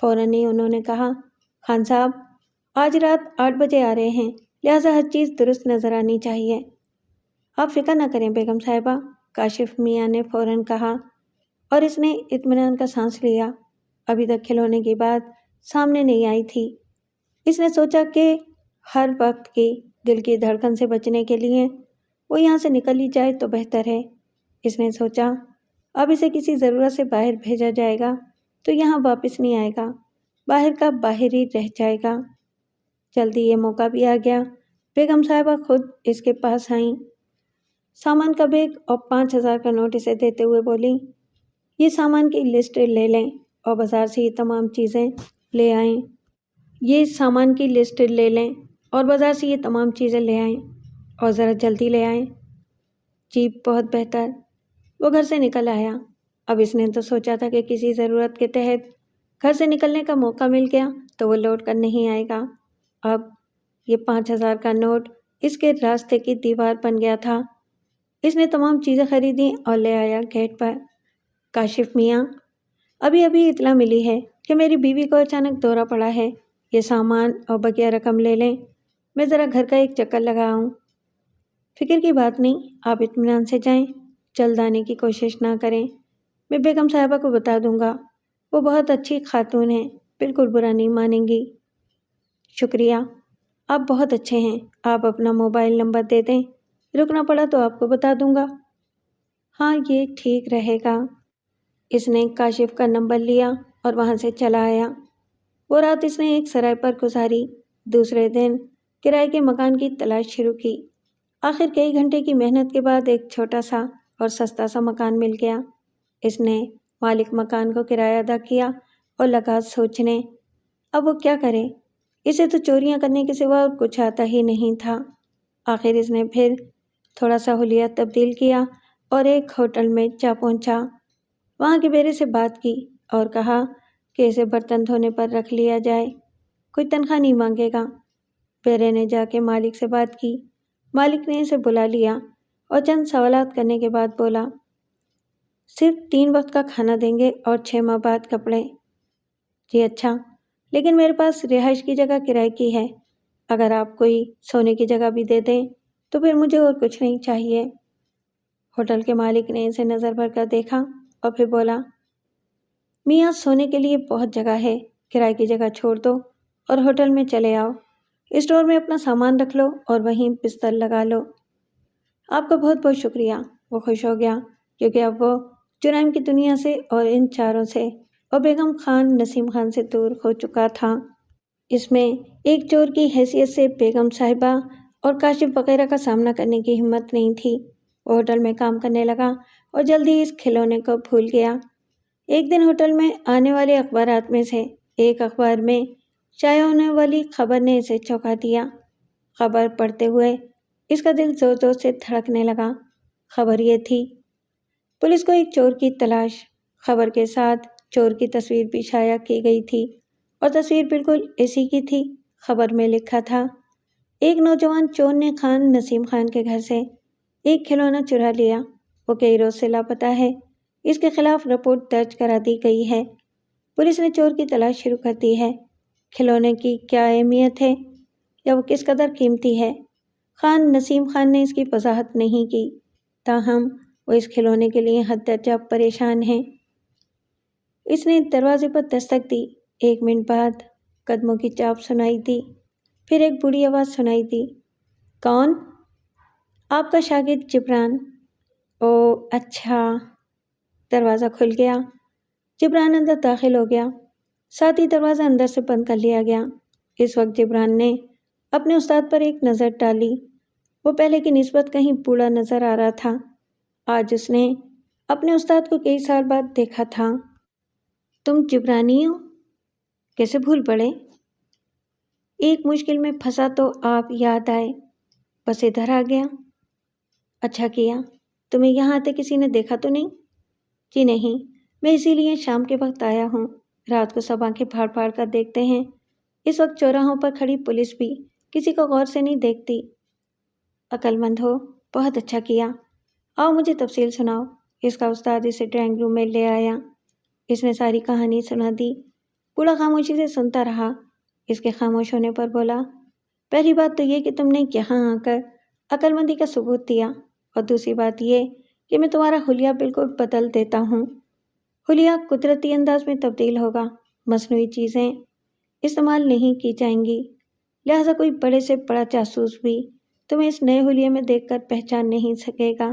فوراً ہی انہوں نے کہا، خان صاحب آج رات 8 بجے آ رہے ہیں، لہٰذا ہر چیز درست نظر آنی چاہیے۔ آپ فکر نہ کریں بیگم صاحبہ، کاشف میاں نے فوراً کہا، اور اس نے اطمینان کا سانس لیا۔ ابھی تک کھلونے کی بات سامنے نہیں آئی تھی۔ اس نے سوچا کہ ہر وقت کی دل کی دھڑکن سے بچنے کے لیے وہ یہاں سے نکل ہی جائے تو بہتر ہے۔ اس نے سوچا اب اسے کسی ضرورت سے باہر بھیجا جائے گا تو یہاں واپس نہیں آئے گا، باہر کا باہر ہی رہ جائے گا۔ جلدی یہ موقع بھی آ گیا۔ بیگم صاحبہ خود اس کے پاس آئیں، سامان کا بیگ اور 5000 کا نوٹ اسے دیتے ہوئے بولی، یہ سامان کی لسٹ لے لیں اور بازار سے یہ تمام چیزیں لے آئیں۔ یہ سامان کی لسٹ لے لیں اور بازار سے یہ تمام چیزیں لے آئیں اور ذرا جلدی لے آئیں۔ جی بہت بہتر۔ وہ گھر سے نکل آیا۔ اب اس نے تو سوچا تھا کہ کسی ضرورت کے تحت گھر سے نکلنے کا موقع مل گیا تو وہ لوٹ کر نہیں آئے گا۔ اب یہ 5000 کا نوٹ اس کے راستے کی دیوار بن گیا تھا۔ اس نے تمام چیزیں خریدیں اور لے آیا گیٹ پر۔ کاشف میاں، ابھی اطلاع ملی ہے کہ میری بیوی کو اچانک دورہ پڑا ہے، یہ سامان اور بقیہ رقم لے لیں، میں ذرا گھر کا ایک چکر لگا آؤں۔ فکر کی بات نہیں، آپ اطمینان سے جائیں، جلد آنے کی کوشش نہ کریں، میں بیگم صاحبہ کو بتا دوں گا، وہ بہت اچھی خاتون ہیں، بالکل برا نہیں مانیں گی۔ شکریہ، آپ بہت اچھے ہیں، آپ اپنا موبائل نمبر دے دیں، رکنا پڑا تو آپ کو بتا دوں گا۔ ہاں یہ ٹھیک رہے گا۔ اس نے کاشف کا نمبر لیا اور وہاں سے چلا آیا۔ وہ رات اس نے ایک سرائے پر گزاری۔ دوسرے دن کرائے کے مکان کی تلاش شروع کی۔ آخر کئی گھنٹے کی محنت کے بعد ایک چھوٹا سا اور سستا سا مکان مل گیا۔ اس نے مالک مکان کو کرایہ ادا کیا اور لگا سوچنے، اب وہ کیا کرے؟ اسے تو چوریاں کرنے کے سوا اور کچھ آتا ہی نہیں تھا۔ آخر اس نے پھر تھوڑا سا حلیہ تبدیل کیا اور ایک ہوٹل میں جا پہنچا۔ وہاں کے بیرے سے بات کی اور کہا کہ اسے برتن دھونے پر رکھ لیا جائے، کوئی تنخواہ نہیں مانگے گا۔ بیرے نے جا کے مالک سے بات کی۔ مالک نے اسے بلا لیا اور چند سوالات کرنے کے بعد بولا، صرف 3 وقت کا کھانا دیں گے اور 6 ماہ بعد کپڑے۔ جی اچھا، لیکن میرے پاس رہائش کی جگہ کرائے کی ہے، اگر آپ کوئی سونے کی جگہ بھی دے دیں تو پھر مجھے اور کچھ نہیں چاہیے۔ ہوٹل کے مالک نے اسے نظر بھر کر دیکھا اور پھر بولا، میاں سونے کے لیے بہت جگہ ہے، کرائے کی جگہ چھوڑ دو اور ہوٹل میں چلے آؤ، اسٹور میں اپنا سامان رکھ لو اور وہیں بستر لگا لو۔ آپ کا بہت بہت شکریہ۔ وہ خوش ہو گیا کیونکہ اب وہ جرائم کی دنیا سے اور ان چاروں سے اور بیگم خان نسیم خان سے دور ہو چکا تھا۔ اس میں ایک چور کی حیثیت سے بیگم صاحبہ اور کاشف وغیرہ کا سامنا کرنے کی ہمت نہیں تھی۔ وہ ہوٹل میں کام کرنے لگا اور جلدی اس کھلونے کو بھول گیا۔ ایک دن ہوٹل میں آنے والے اخبارات میں سے ایک اخبار میں شائع ہونے والی خبر نے اسے چونکا دیا۔ خبر پڑھتے ہوئے اس کا دل زور زور سے دھڑکنے لگا۔ خبر یہ تھی، پولیس کو ایک چور کی تلاش۔ خبر کے ساتھ چور کی تصویر بھی شائع کی گئی تھی اور تصویر بالکل اسی کی تھی۔ خبر میں لکھا تھا، ایک نوجوان چور نے خان نسیم خان کے گھر سے ایک کھلونا چرا لیا، وہ کئی روز سے لاپتہ ہے، اس کے خلاف رپورٹ درج کرا دی گئی ہے۔ پولیس نے چور کی تلاش شروع کر دی ہے۔ کھلونے کی کیا اہمیت ہے یا وہ کس قدر قیمتی ہے۔ نسیم خان نے اس کی وضاحت نہیں کی، تاہم وہ اس کھلونے کے لیے حد درجہ پریشان ہیں۔ اس نے دروازے پر دستک دی۔ 1 منٹ بعد قدموں کی چاپ سنائی دی، پھر ایک بوڑھی آواز سنائی دی، کون؟ آپ کا شاگرد جبران۔ او اچھا۔ دروازہ کھل گیا، جبران اندر داخل ہو گیا، ساتھ ہی دروازہ اندر سے بند کر لیا گیا۔ اس وقت جبران نے اپنے استاد پر ایک نظر ڈالی۔ وہ پہلے کی نسبت کہیں بوڑھا نظر آ رہا تھا۔ آج اس نے اپنے استاد کو کئی سال بعد دیکھا تھا۔ تم جبرانی ہو؟ کیسے بھول پڑے؟ ایک مشکل میں پھنسا تو آپ یاد آئے، بس ادھر آ گیا۔ اچھا کیا۔ تمہیں یہاں آتے کسی نے دیکھا تو نہیں؟ جی نہیں، میں اسی لیے شام کے وقت آیا ہوں۔ رات کو سب آنکھیں پھاڑ پھاڑ کر دیکھتے ہیں، اس وقت چوراہوں پر کھڑی پولیس بھی کسی کو غور سے نہیں دیکھتی۔ عقل مند ہو، بہت اچھا کیا۔ آؤ مجھے تفصیل سناؤ۔ اس کا استاد اسے ڈرائنگ روم میں لے آیا۔ اس نے ساری کہانی سنا دی۔ بوڑھا خاموشی سے سنتا رہا۔ اس کے خاموش ہونے پر بولا، پہلی بات تو یہ کہ تم نے یہاں آ کر عقل مندی کا ثبوت دیا، اور دوسری بات یہ کہ میں تمہارا حلیہ بالکل بدل دیتا ہوں۔ حلیہ قدرتی انداز میں تبدیل ہوگا، مصنوعی چیزیں استعمال نہیں کی جائیں گی، لہٰذا کوئی بڑے سے بڑا جاسوس بھی تمہیں اس نئے حلیے میں دیکھ کر پہچان نہیں سکے گا۔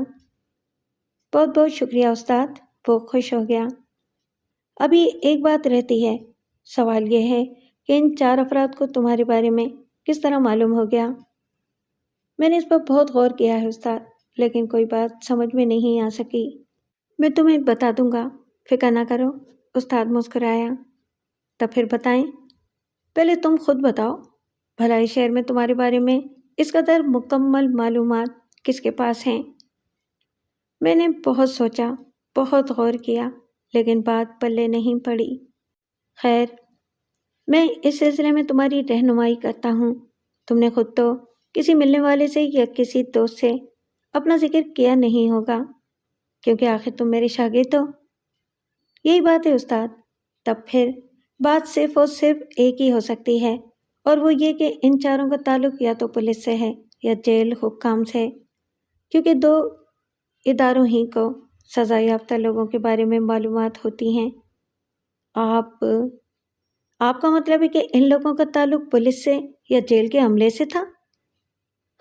بہت بہت شکریہ استاد۔ وہ خوش ہو گیا۔ ابھی ایک بات رہتی ہے، سوال یہ ہے کہ ان 4 افراد کو تمہارے بارے میں کس طرح معلوم ہو گیا؟ میں نے اس پر بہت غور کیا ہے استاد، لیکن کوئی بات سمجھ میں نہیں آ سکی۔ میں تمہیں بتا دوں گا، فکر نہ کرو۔ استاد مسکرایا۔ تب پھر بتائیں۔ پہلے تم خود بتاؤ، بھلا اس شہر میں تمہارے بارے میں اس قدر مکمل معلومات کس کے پاس ہیں؟ میں نے بہت سوچا، بہت غور کیا، لیکن بات پلے نہیں پڑی۔ خیر، میں اس سلسلے میں تمہاری رہنمائی کرتا ہوں۔ تم نے خود تو کسی ملنے والے سے یا کسی دوست سے اپنا ذکر کیا نہیں ہوگا، کیونکہ آخر تم میرے شاگرد ہو۔ یہی بات ہے استاد۔ تب پھر بات صرف اور صرف ایک ہی ہو سکتی ہے، اور وہ یہ کہ ان 4 کا تعلق یا تو پولیس سے ہے یا جیل حکام سے، کیونکہ 2 اداروں ہی کو سزا یافتہ لوگوں کے بارے میں معلومات ہوتی ہیں۔ آپ کا مطلب ہے کہ ان لوگوں کا تعلق پولیس سے یا جیل کے عملے سے تھا؟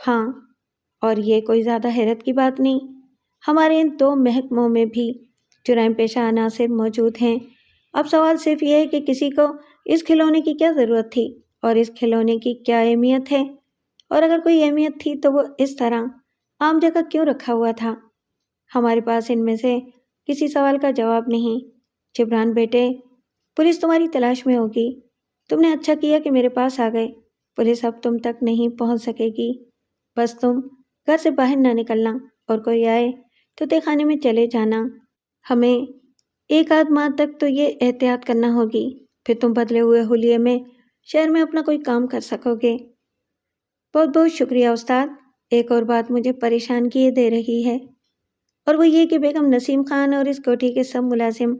ہاں، اور یہ کوئی زیادہ حیرت کی بات نہیں۔ ہمارے ان 2 محکموں میں بھی جرائم پیشہ عناصر موجود ہیں۔ اب سوال صرف یہ ہے کہ کسی کو اس کھلونے کی کیا ضرورت تھی، اور اس کھلونے کی کیا اہمیت ہے، اور اگر کوئی اہمیت تھی تو وہ اس طرح عام جگہ کیوں رکھا ہوا تھا؟ ہمارے پاس ان میں سے کسی سوال کا جواب نہیں۔ جبران بیٹے، پولیس تمہاری تلاش میں ہوگی۔ تم نے اچھا کیا کہ میرے پاس آ گئے۔ پولیس اب تم تک نہیں پہنچ سکے گی، بس تم گھر سے باہر نہ نکلنا، اور کوئی آئے تو تہ خانے میں چلے جانا۔ ہمیں 1 آدھ ماہ تک تو یہ احتیاط کرنا ہوگی، پھر تم بدلے ہوئے حلیے میں شہر میں اپنا کوئی کام کر سکو گے۔ بہت بہت شکریہ استاد۔ ایک اور بات مجھے پریشان کیے دے رہی ہے، اور وہ یہ کہ بیگم نسیم خان اور اس کوٹھی کے سب ملازم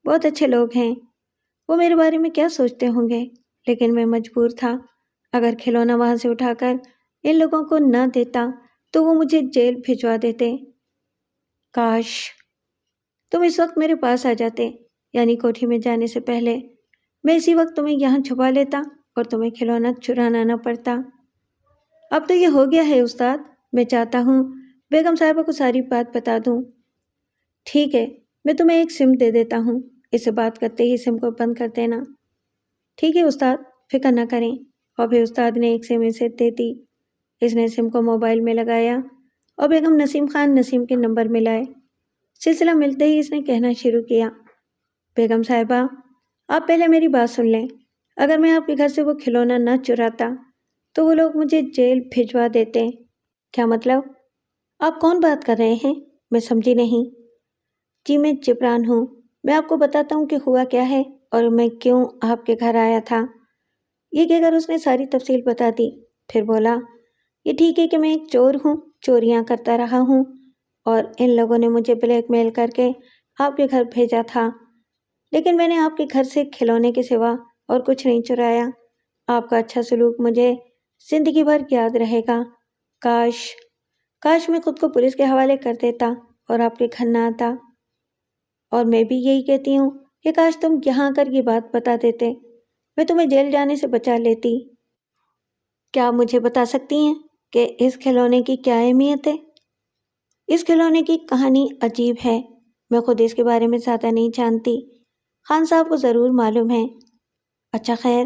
بہت اچھے لوگ ہیں۔ وہ میرے بارے میں کیا سوچتے ہوں گے، لیکن میں مجبور تھا۔ اگر کھلونا وہاں سے اٹھا کر ان لوگوں کو نہ دیتا تو وہ مجھے جیل بھجوا دیتے۔ کاش تم اس وقت میرے پاس آ جاتے، یعنی کوٹھی میں جانے سے پہلے۔ میں اسی وقت تمہیں یہاں چھپا لیتا اور تمہیں کھلونا چرانا نہ پڑتا۔ اب تو یہ ہو گیا ہے استاد۔ میں چاہتا ہوں بیگم صاحبہ کو ساری بات بتا دوں۔ ٹھیک ہے، میں تمہیں ایک سم دے دیتا ہوں، اس سے بات کرتے ہی سم کو بند کر دینا۔ ٹھیک ہے استاد، فکر نہ کریں۔ اور پھر استاد نے ایک سم اسے دے دی۔ اس نے سم کو موبائل میں لگایا اور بیگم نسیم خان نسیم کے نمبر ملائے۔ سلسلہ ملتے ہی اس نے کہنا شروع کیا، بیگم صاحبہ، آپ پہلے میری بات سن لیں۔ اگر میں آپ کے گھر سے وہ کھلونا نہ چراتا تو وہ لوگ مجھے جیل بھجوا دیتے۔ کیا مطلب؟ آپ کون بات کر رہے ہیں؟ میں سمجھی نہیں۔ جی میں جبران ہوں۔ میں آپ کو بتاتا ہوں کہ ہوا کیا ہے اور میں کیوں آپ کے گھر آیا تھا۔ یہ کہہ کر اس نے ساری تفصیل بتا دی، پھر بولا، یہ ٹھیک ہے کہ میں ایک چور ہوں، چوریاں کرتا رہا ہوں، اور ان لوگوں نے مجھے بلیک میل کر کے آپ کے گھر بھیجا تھا، لیکن میں نے آپ کے گھر سے کھلونے کے سوا اور کچھ نہیں چرایا۔ آپ کا اچھا سلوک مجھے زندگی بھر یاد رہے گا۔ کاش میں خود کو پولیس کے حوالے کر دیتا اور آپ کے گھر نہ آتا۔ اور میں بھی یہی کہتی ہوں کہ کاش تم یہاں کر یہ بات بتا دیتے، میں تمہیں جیل جانے سے بچا لیتی۔ کیا مجھے بتا سکتی ہیں کہ اس کھلونے کی کیا اہمیت ہے؟ اس کھلونے کی کہانی عجیب ہے، میں خود اس کے بارے میں زیادہ نہیں جانتی، خان صاحب کو ضرور معلوم ہے۔ اچھا خیر،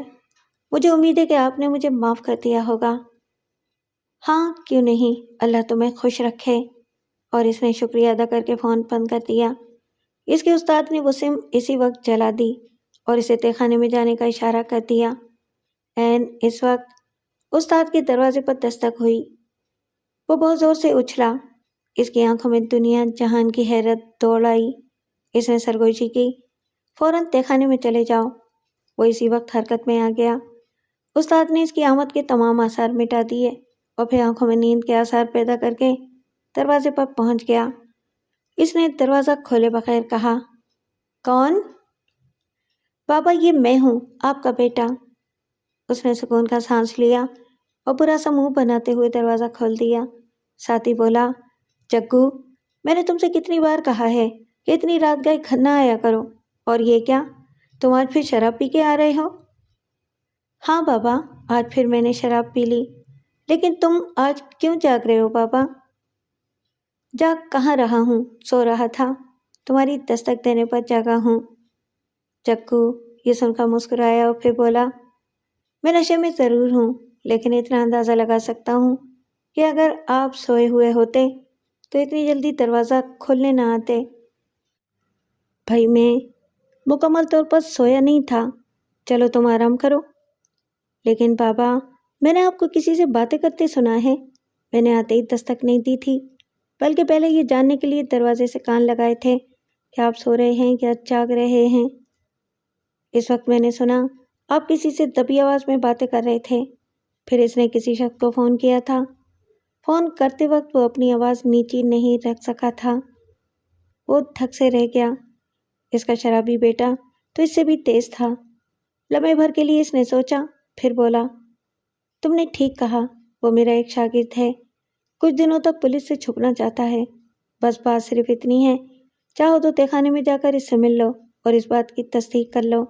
مجھے امید ہے کہ آپ نے مجھے معاف کر دیا ہوگا۔ ہاں کیوں نہیں، اللہ تمہیں خوش رکھے۔ اور اس نے شکریہ ادا کر کے فون بند کر دیا۔ اس کے استاد نے وہ سم اسی وقت جلا دی اور اسے تہہ خانے میں جانے کا اشارہ کر دیا۔ عین اس وقت استاد کے دروازے پر دستک ہوئی۔ وہ بہت زور سے اچھلا، اس کی آنکھوں میں دنیا جہان کی حیرت دوڑ آئی۔ اس نے سرگوشی کی، فوراً تہہ خانے میں چلے جاؤ۔ وہ اسی وقت حرکت میں آ گیا۔ استاد نے اس کی آمد کے تمام آثار مٹا دیے اور پھر آنکھوں میں نیند کے آثار پیدا کر کے دروازے پر پہنچ گیا۔ اس نے دروازہ کھولے بغیر کہا، کون؟ بابا یہ میں ہوں، آپ کا بیٹا۔ اس نے سکون کا سانس لیا اور برا سا منہ بناتے ہوئے دروازہ کھول دیا۔ ساتھ ہی بولا، جگو، میں نے تم سے کتنی بار کہا ہے کہ اتنی رات گئے گھر نہ آیا کرو، اور یہ کیا، تم آج پھر شراب پی کے آ رہے ہو؟ ہاں بابا، آج پھر میں نے شراب پی لی، لیکن تم آج کیوں جاگ رہے ہو بابا؟ جاگ کہاں رہا ہوں، سو رہا تھا، تمہاری دستک دینے پر جاگا ہوں۔ جگو یہ سن کر مسکرایا اور پھر بولا، میں نشے میں ضرور ہوں، لیکن اتنا اندازہ لگا سکتا ہوں کہ اگر آپ سوئے ہوئے ہوتے تو اتنی جلدی دروازہ کھولنے نہ آتے۔ بھائی میں مکمل طور پر سویا نہیں تھا، چلو تم آرام کرو۔ لیکن بابا، میں نے آپ کو کسی سے باتیں کرتے سنا ہے، میں نے آتے ہی دستک نہیں دی تھی، بلکہ پہلے یہ جاننے کے لیے دروازے سے کان لگائے تھے کہ آپ سو رہے ہیں یا جاگ رہے ہیں۔ اس وقت میں نے سنا آپ کسی سے دبی آواز میں باتیں کر رہے تھے، پھر اس نے کسی شخص کو فون کیا تھا۔ فون کرتے وقت وہ اپنی آواز نیچی نہیں رکھ سکا تھا، وہ دھک سے رہ گیا۔ اس کا شرابی بیٹا تو اس سے بھی تیز تھا۔ لمحے بھر کے لیے اس نے سوچا، پھر بولا، تم نے ٹھیک کہا، وہ میرا ایک شاگرد ہے، کچھ دنوں تک پولیس سے چھپنا چاہتا ہے، بس بات صرف اتنی ہے، چاہو تو تہہ خانے میں جا کر اس سے مل لو اور اس بات کی تصدیق کر لو۔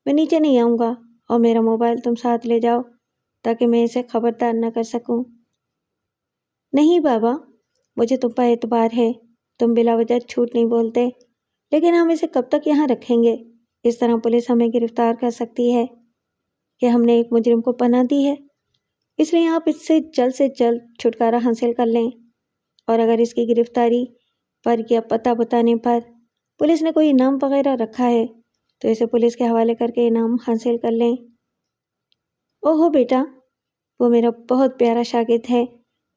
میں نیچے نہیں آؤں گا اور میرا موبائل تم ساتھ لے جاؤ تاکہ میں اسے خبردار نہ کر سکوں۔ نہیں بابا، مجھے تم پر اعتبار ہے، تم بلا وجہ جھوٹ نہیں بولتے، لیکن ہم اسے کب تک یہاں رکھیں گے؟ اس طرح پولیس ہمیں گرفتار کر سکتی ہے کہ ہم نے ایک مجرم کو پناہ دی ہے، اس لیے آپ اس سے جلد چھٹکارا حاصل کر لیں، اور اگر اس کی گرفتاری پر یا پتہ بتانے پر پولیس نے کوئی انعام وغیرہ رکھا ہے تو اسے پولیس کے حوالے کر کے انعام حاصل کر لیں۔ اوہو بیٹا، وہ میرا بہت پیارا شاگرد ہے،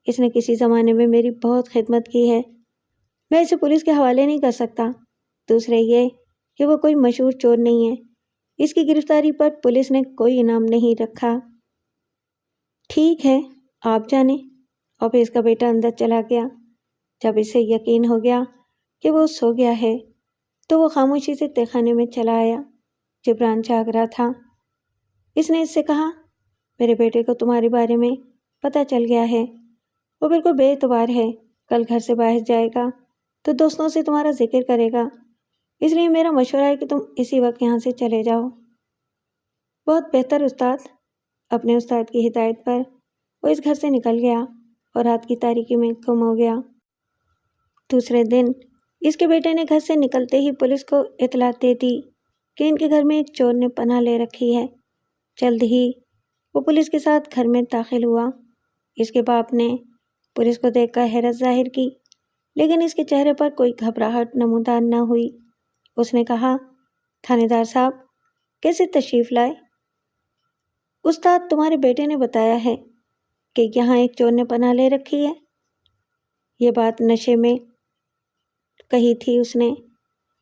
اس نے کسی زمانے میں میری بہت خدمت کی ہے، میں اسے پولیس کے حوالے نہیں کر سکتا۔ دوسرے یہ کہ وہ کوئی مشہور چور نہیں ہے، اس کی گرفتاری پر پولیس نے کوئی انعام نہیں رکھا۔ ٹھیک ہے، آپ جانیں۔ اور پھر اس کا بیٹا اندر چلا گیا۔ جب اسے یقین ہو گیا کہ وہ سو گیا ہے تو وہ خاموشی سے تہہ خانے میں چلا آیا۔ جبران جاگ رہا تھا۔ اس نے اس سے کہا، میرے بیٹے کو تمہارے بارے میں پتہ چل گیا ہے، وہ بالکل بے اعتبار ہے، کل گھر سے باہر جائے گا تو دوستوں سے تمہارا ذکر کرے گا، اس لیے میرا مشورہ ہے کہ تم اسی وقت یہاں سے چلے جاؤ۔ بہت بہتر استاد۔ اپنے استاد کی ہدایت پر وہ اس گھر سے نکل گیا اور رات کی تاریکی میں گم ہو گیا۔ دوسرے دن اس کے بیٹے نے گھر سے نکلتے ہی پولیس کو اطلاع دے دی کہ ان کے گھر میں ایک چور نے پناہ لے رکھی ہے۔ جلد ہی وہ پولیس کے ساتھ گھر میں داخل ہوا۔ اس کے باپ نے پولیس کو دیکھ کر حیرت ظاہر کی، لیکن اس کے چہرے پر کوئی گھبراہٹ نمودار نہ ہوئی۔ اس نے کہا، تھانے دار صاحب، کیسے تشریف لائے؟ استاد، تمہارے بیٹے نے بتایا ہے کہ یہاں ایک چور نے پناہ لے رکھی ہے۔ یہ بات نشے میں کہی تھی اس نے،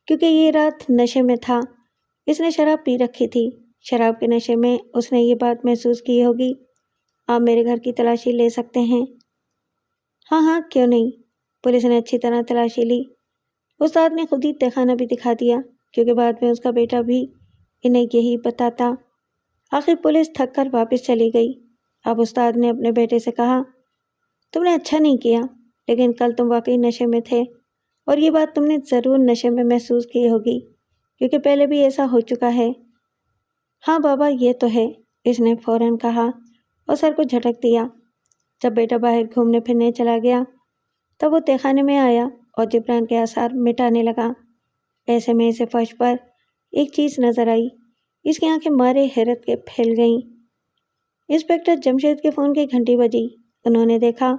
کیونکہ یہ رات نشے میں تھا، اس نے شراب پی رکھی تھی، شراب کے نشے میں اس نے یہ بات محسوس کی ہوگی۔ آپ میرے گھر کی تلاشی لے سکتے ہیں۔ ہاں ہاں کیوں نہیں۔ پولیس نے اچھی طرح تلاشی لی۔ استاد نے خود ہی تہہ خانہ بھی دکھا دیا، کیونکہ بعد میں اس کا بیٹا بھی انہیں یہی بتاتا۔ آخر پولیس تھک کر واپس چلی گئی۔ اب استاد نے اپنے بیٹے سے کہا، تم نے اچھا نہیں کیا، لیکن کل تم واقعی نشے میں تھے، اور یہ بات تم نے ضرور نشے میں محسوس کی ہوگی، کیونکہ پہلے بھی ایسا ہو چکا ہے۔ ہاں بابا، یہ تو ہے، اس نے فوراً کہا اور سر کو جھٹک دیا۔ جب بیٹا باہر گھومنے پھرنے چلا گیا تب وہ تہخانے میں آیا اور جبران کے آثار مٹانے لگا۔ ایسے میں اسے فرش پر ایک چیز نظر آئی۔ اس کی آنکھیں مارے حیرت کے پھیل گئیں۔ انسپکٹر جمشید کے فون کی گھنٹی بجی۔ انہوں نے دیکھا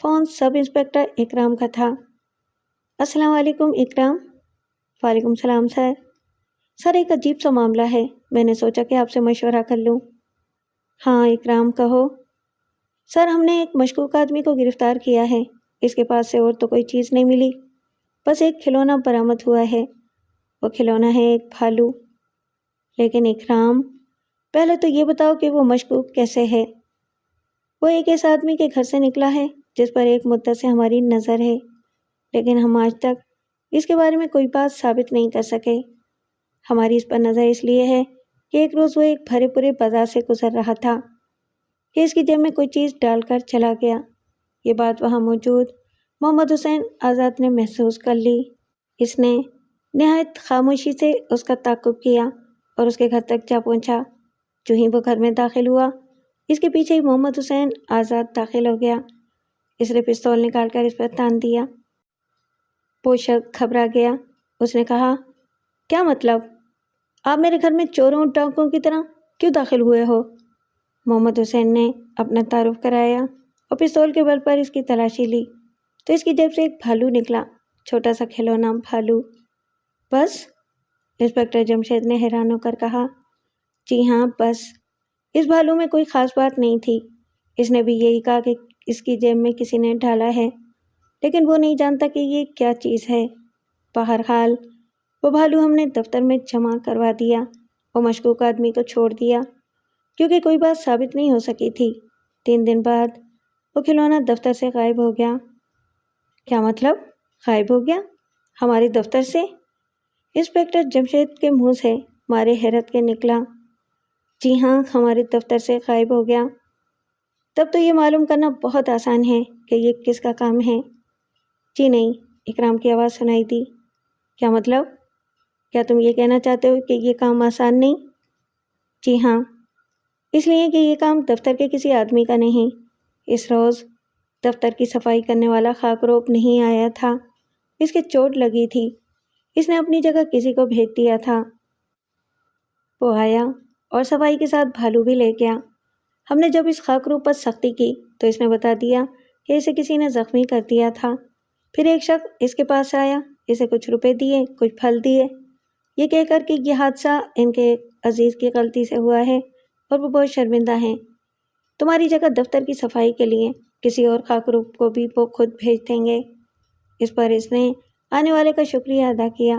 فون سب انسپکٹر اکرام کا تھا۔ السلام علیکم اکرام۔ وعلیکم السلام سر۔ سر، ایک عجیب سا معاملہ ہے، میں نے سوچا کہ آپ سے مشورہ کر لوں۔ ہاں اکرام، کہو۔ سر، ہم نے ایک مشکوک آدمی کو گرفتار کیا ہے۔ اس کے پاس سے اور تو کوئی چیز نہیں ملی، بس ایک کھلونا برآمد ہوا ہے۔ وہ کھلونا ہے ایک بھالو۔ لیکن اکرام، پہلے تو یہ بتاؤ کہ وہ مشکوک کیسے ہے؟ وہ ایک ایسے آدمی کے گھر سے نکلا ہے جس پر ایک مدت سے ہماری نظر ہے، لیکن ہم آج تک اس کے بارے میں کوئی بات ثابت نہیں کر سکے۔ ہماری اس پر نظر اس لیے ہے کہ ایک روز وہ ایک بھرے پورے بازار سے گزر رہا تھا کہ اس کی جیب میں کوئی چیز ڈال کر چلا گیا۔ یہ بات وہاں موجود محمد حسین آزاد نے محسوس کر لی۔ اس نے نہایت خاموشی سے اس کا تعقب کیا اور اس کے گھر تک جا پہنچا۔ جو ہی وہ گھر میں داخل ہوا، اس کے پیچھے ہی محمد حسین آزاد داخل ہو گیا۔ اس نے پستول نکال کر اس پر تان دیا۔ وہ شخص گھبرا گیا۔ اس نے کہا، کیا مطلب؟ آپ میرے گھر میں چوروں ڈاکوؤں کی طرح کیوں داخل ہوئے ہو؟ محمد حسین نے اپنا تعارف کرایا اور پستول کے بل پر اس کی تلاشی لی تو اس کی جیب سے ایک بھالو نکلا، چھوٹا سا کھلونا بھالو۔ بس؟ انسپکٹر جمشید نے حیران ہو کر کہا۔ جی ہاں، بس۔ اس بھالو میں کوئی خاص بات نہیں تھی۔ اس نے بھی یہی کہا کہ اس کی جیب میں کسی نے ڈالا ہے، لیکن وہ نہیں جانتا کہ یہ کیا چیز ہے۔ بہرحال وہ بھالو ہم نے دفتر میں جمع کروا دیا اور مشکوک آدمی کو چھوڑ دیا، کیونکہ کوئی بات ثابت نہیں ہو سکی تھی۔ 3 دن بعد وہ کھلونا دفتر سے غائب ہو گیا۔ کیا مطلب غائب ہو گیا؟ ہمارے دفتر سے؟ انسپکٹر جمشید کے منہ سے مارے حیرت کے نکلا۔ جی ہاں، ہمارے دفتر سے غائب ہو گیا۔ تب تو یہ معلوم کرنا بہت آسان ہے کہ یہ کس کا کام ہے۔ جی نہیں، اکرام کی آواز سنائی دی۔ کیا مطلب؟ کیا تم یہ کہنا چاہتے ہو کہ یہ کام آسان نہیں؟ جی ہاں، اس لیے کہ یہ کام دفتر کے کسی آدمی کا نہیں۔ اس روز دفتر کی صفائی کرنے والا خاکروب نہیں آیا تھا، اس کے چوٹ لگی تھی، اس نے اپنی جگہ کسی کو بھیج دیا تھا۔ وہ آیا اور صفائی کے ساتھ بھالو بھی لے گیا۔ ہم نے جب اس خاکروب پر سختی کی تو اس نے بتا دیا کہ اسے کسی نے زخمی کر دیا تھا۔ پھر ایک شخص اس کے پاس آیا، اسے کچھ روپے دیے، کچھ پھل دیے، یہ کہہ کر کہ یہ حادثہ ان کے عزیز کی غلطی سے ہوا ہے اور وہ بہت شرمندہ ہیں۔ تمہاری جگہ دفتر کی صفائی کے لیے کسی اور خاکروب کو بھی وہ خود بھیج دیں گے۔ اس پر اس نے آنے والے کا شکریہ ادا کیا۔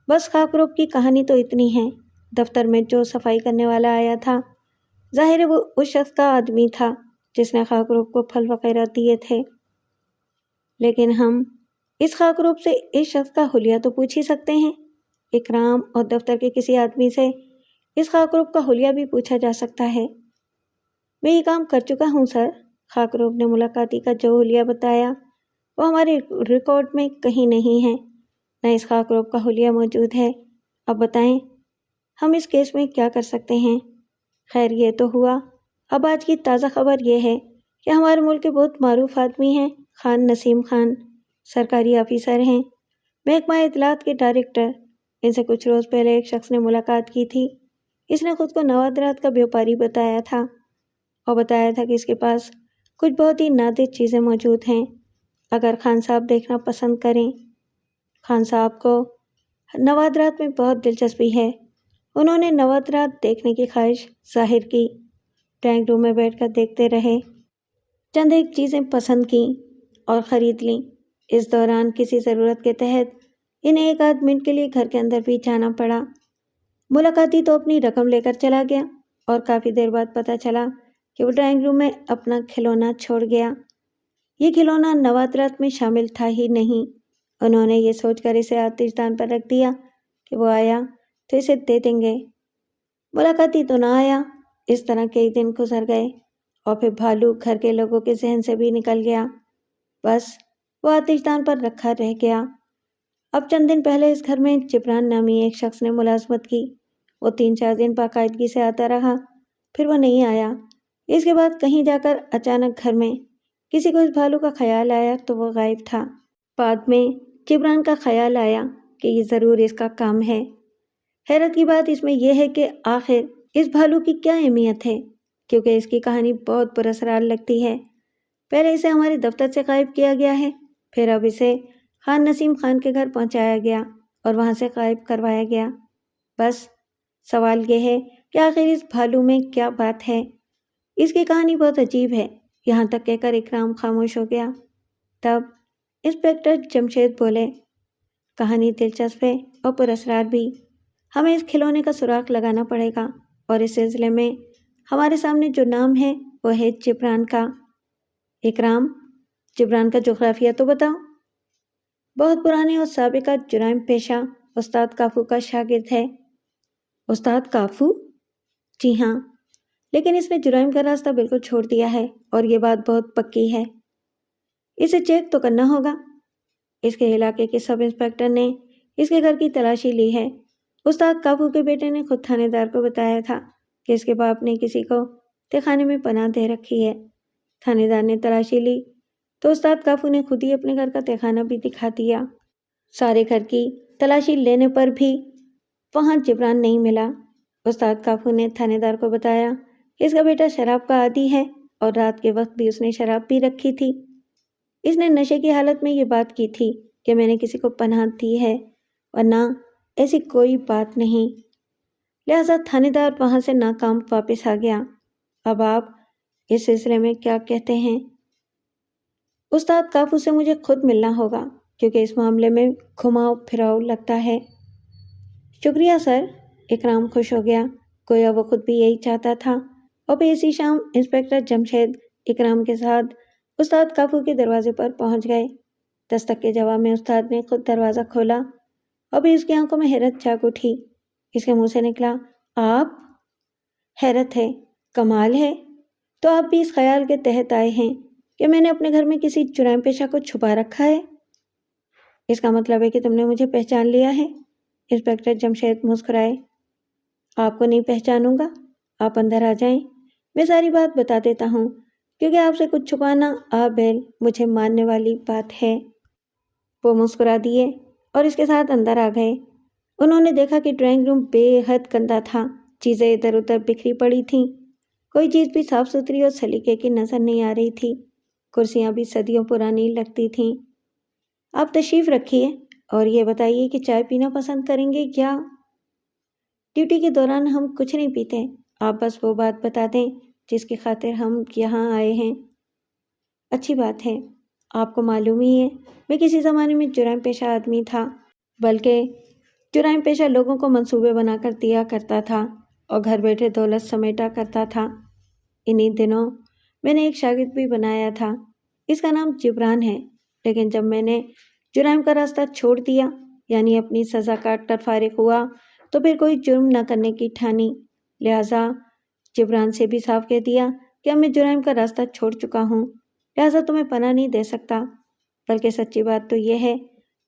بس خاکروب کی کہانی تو اتنی ہے۔ دفتر میں جو صفائی کرنے والا آیا تھا، ظاہر ہے وہ اس شخص کا آدمی تھا جس نے خاکروب کو پھل وغیرہ دیے تھے، لیکن ہم اس خاکروب سے اس شخص کا حلیہ تو پوچھ ہی سکتے ہیں۔ اکرام اور دفتر کے کسی آدمی سے اس خاکروب کا حلیہ بھی پوچھا جا سکتا ہے۔ میں یہ کام کر چکا ہوں سر۔ خاکروب نے ملاقاتی کا جو حلیہ بتایا وہ ہمارے ریکارڈ میں کہیں نہیں ہے، نہ اس خاکروب کا حلیہ موجود ہے۔ اب بتائیں ہم اس کیس میں کیا کر سکتے ہیں؟ خیر، یہ تو ہوا۔ اب آج کی تازہ خبر یہ ہے کہ ہمارے ملک کے بہت معروف آدمی ہیں، خان نسیم خان، سرکاری آفیسر ہیں، محکمہ اطلاعات کے ڈائریکٹر۔ ان سے کچھ روز پہلے ایک شخص نے ملاقات کی تھی۔ اس نے خود کو نوادرات کا بیوپاری بتایا تھا اور بتایا تھا کہ اس کے پاس کچھ بہت ہی نادر چیزیں موجود ہیں، اگر خان صاحب دیکھنا پسند کریں۔ خان صاحب کو نوادرات میں بہت دلچسپی ہے۔ انہوں نے نوادرات دیکھنے کی خواہش ظاہر کی، ڈرائنگ روم میں بیٹھ کر دیکھتے رہے، چند ایک چیزیں پسند کیں اور خرید لیں۔ اس دوران کسی ضرورت کے تحت انہیں 1 منٹ کے لیے گھر کے اندر بھی جانا پڑا۔ ملاقاتی تو اپنی رقم لے کر چلا گیا اور کافی دیر بعد پتہ چلا کہ وہ ڈرائنگ روم میں اپنا کھلونا چھوڑ گیا۔ یہ کھلونا نوادرات میں شامل تھا ہی نہیں۔ انہوں نے یہ سوچ کر اسے آتش دان پر رکھ دیا کہ وہ آیا تو اسے دے دیں گے۔ ملاقاتی تو نہ آیا اس طرح کئی دن گزر گئے اور پھر بھالو گھر کے لوگوں کے ذہن سے بھی نکل گیا، بس وہ آتش دان پر رکھا رہ گیا۔ اب چند دن پہلے اس گھر میں جبران نامی ایک شخص نے ملازمت کی۔ وہ 3-4 دن باقاعدگی سے آتا رہا، پھر وہ نہیں آیا۔ اس کے بعد کہیں جا کر اچانک گھر میں کسی کو اس بھالو کا خیال آیا تو وہ غائب تھا۔ بعد میں جبران کا خیال آیا کہ یہ ضرور اس کا کام ہے۔ حیرت کی بات اس میں یہ ہے کہ آخر اس بھالو کی کیا اہمیت ہے، کیونکہ اس کی کہانی بہت پراسرار لگتی ہے۔ پہلے اسے ہمارے دفتر سے غائب کیا گیا ہے، پھر اب اسے خان نسیم خان کے گھر پہنچایا گیا اور وہاں سے غائب کروایا گیا۔ بس سوال یہ ہے کہ آخر اس بھالو میں کیا بات ہے؟ اس کی کہانی بہت عجیب ہے، یہاں تک کہہ کر اکرام خاموش ہو گیا۔ تب انسپکٹر جمشید بولے، کہانی دلچسپ ہے اور پراسرار بھی۔ ہمیں اس کھلونے کا سراغ لگانا پڑے گا، اور اس سلسلے میں ہمارے سامنے جو نام ہے وہ ہے جبران کا۔ اکرام، جبران کا جغرافیہ تو بتاؤ۔ بہت پرانے اور سابقہ جرائم پیشہ استاد کافو کا شاگرد ہے۔ استاد کافو؟ جی ہاں، لیکن اس نے جرائم کا راستہ بالکل چھوڑ دیا ہے، اور یہ بات بہت پکی ہے۔ اسے چیک تو کرنا ہوگا۔ اس کے علاقے کے سب انسپکٹر نے اس کے گھر کی تلاشی لی ہے۔ استاد کافو کے بیٹے نے خود تھانے دار کو بتایا تھا کہ اس کے باپ نے کسی کو تہخانے میں پناہ دے رکھی ہے۔ تھانے دار نے تلاشی لی تو استاد کافو نے خود ہی اپنے گھر کا تہخانہ بھی دکھا دیا۔ سارے گھر کی تلاشی لینے پر بھی وہاں جبران نہیں ملا۔ استاد کافو نے تھانے دار کو بتایا کہ اس کا بیٹا شراب کا عادی ہے، اور رات کے وقت بھی اس نے شراب پی رکھی تھی۔ اس نے نشے کی حالت میں یہ بات کی تھی کہ میں نے کسی کو پناہ دی ہے، ورنہ ایسی کوئی بات نہیں۔ لہذا تھانے دار وہاں سے ناکام واپس آ گیا۔ اب آپ اس سلسلے میں کیا کہتے ہیں؟ استاد کافو سے مجھے خود ملنا ہوگا، کیونکہ اس معاملے میں گھماؤ پھراؤ لگتا ہے۔ شکریہ سر، اکرام خوش ہو گیا، گویا وہ خود بھی یہی چاہتا تھا۔ اور پھر اسی شام انسپکٹر جمشید اکرام کے ساتھ استاد کافو کے دروازے پر پہنچ گئے۔ دستک کے جواب میں استاد نے خود دروازہ کھولا، اور پھر اس کی آنکھوں میں حیرت جاگ اٹھی۔ اس کے منہ سے نکلا، آپ؟ حیرت ہے، کمال ہے، تو آپ بھی اس خیال کے تحت آئے ہیں کہ میں نے اپنے گھر میں کسی جرائم پیشہ کو چھپا رکھا ہے؟ اس کا مطلب ہے کہ تم نے مجھے پہچان لیا ہے؟ انسپکٹر جمشید مسکرائے۔ آپ کو نہیں پہچانوں گا، آپ اندر آ جائیں، میں ساری بات بتا دیتا ہوں، کیونکہ آپ سے کچھ چھپانا آبیل مجھے ماننے والی بات ہے۔ وہ مسکرا دیے اور اس کے ساتھ اندر آ گئے۔ انہوں نے دیکھا کہ ڈرائنگ روم بے حد گندا تھا، چیزیں ادھر ادھر بکھری پڑی تھیں، کوئی چیز بھی صاف ستھری اور سلیقے کی نظر نہیں آ رہی تھی، کرسیاں بھی صدیوں پرانی لگتی تھیں۔ آپ تشریف رکھیے اور یہ بتائیے کہ چائے پینا پسند کریں گے یا؟ ڈیوٹی کے دوران ہم کچھ نہیں پیتے، آپ بس وہ بات بتا دیں جس کی خاطر ہم یہاں آئے ہیں۔ اچھی بات ہے، آپ کو معلوم ہی ہے میں کسی زمانے میں جرائم پیشہ آدمی تھا، بلکہ جرائم پیشہ لوگوں کو منصوبے بنا کر دیا کرتا تھا اور گھر بیٹھے دولت سمیٹا کرتا تھا۔ انہی دنوں میں نے ایک شاگرد بھی بنایا تھا، اس کا نام جبران ہے، لیکن جب میں نے جرائم کا راستہ چھوڑ دیا، یعنی اپنی سزا کاٹ کر فارغ ہوا، تو پھر کوئی جرم نہ کرنے کی ٹھانی۔ لہٰذا جبران سے بھی صاف کہہ دیا کہ اب میں جرائم کا راستہ چھوڑ چکا ہوں، لہٰذا تمہیں پناہ نہیں دے سکتا۔ بلکہ سچی بات تو یہ ہے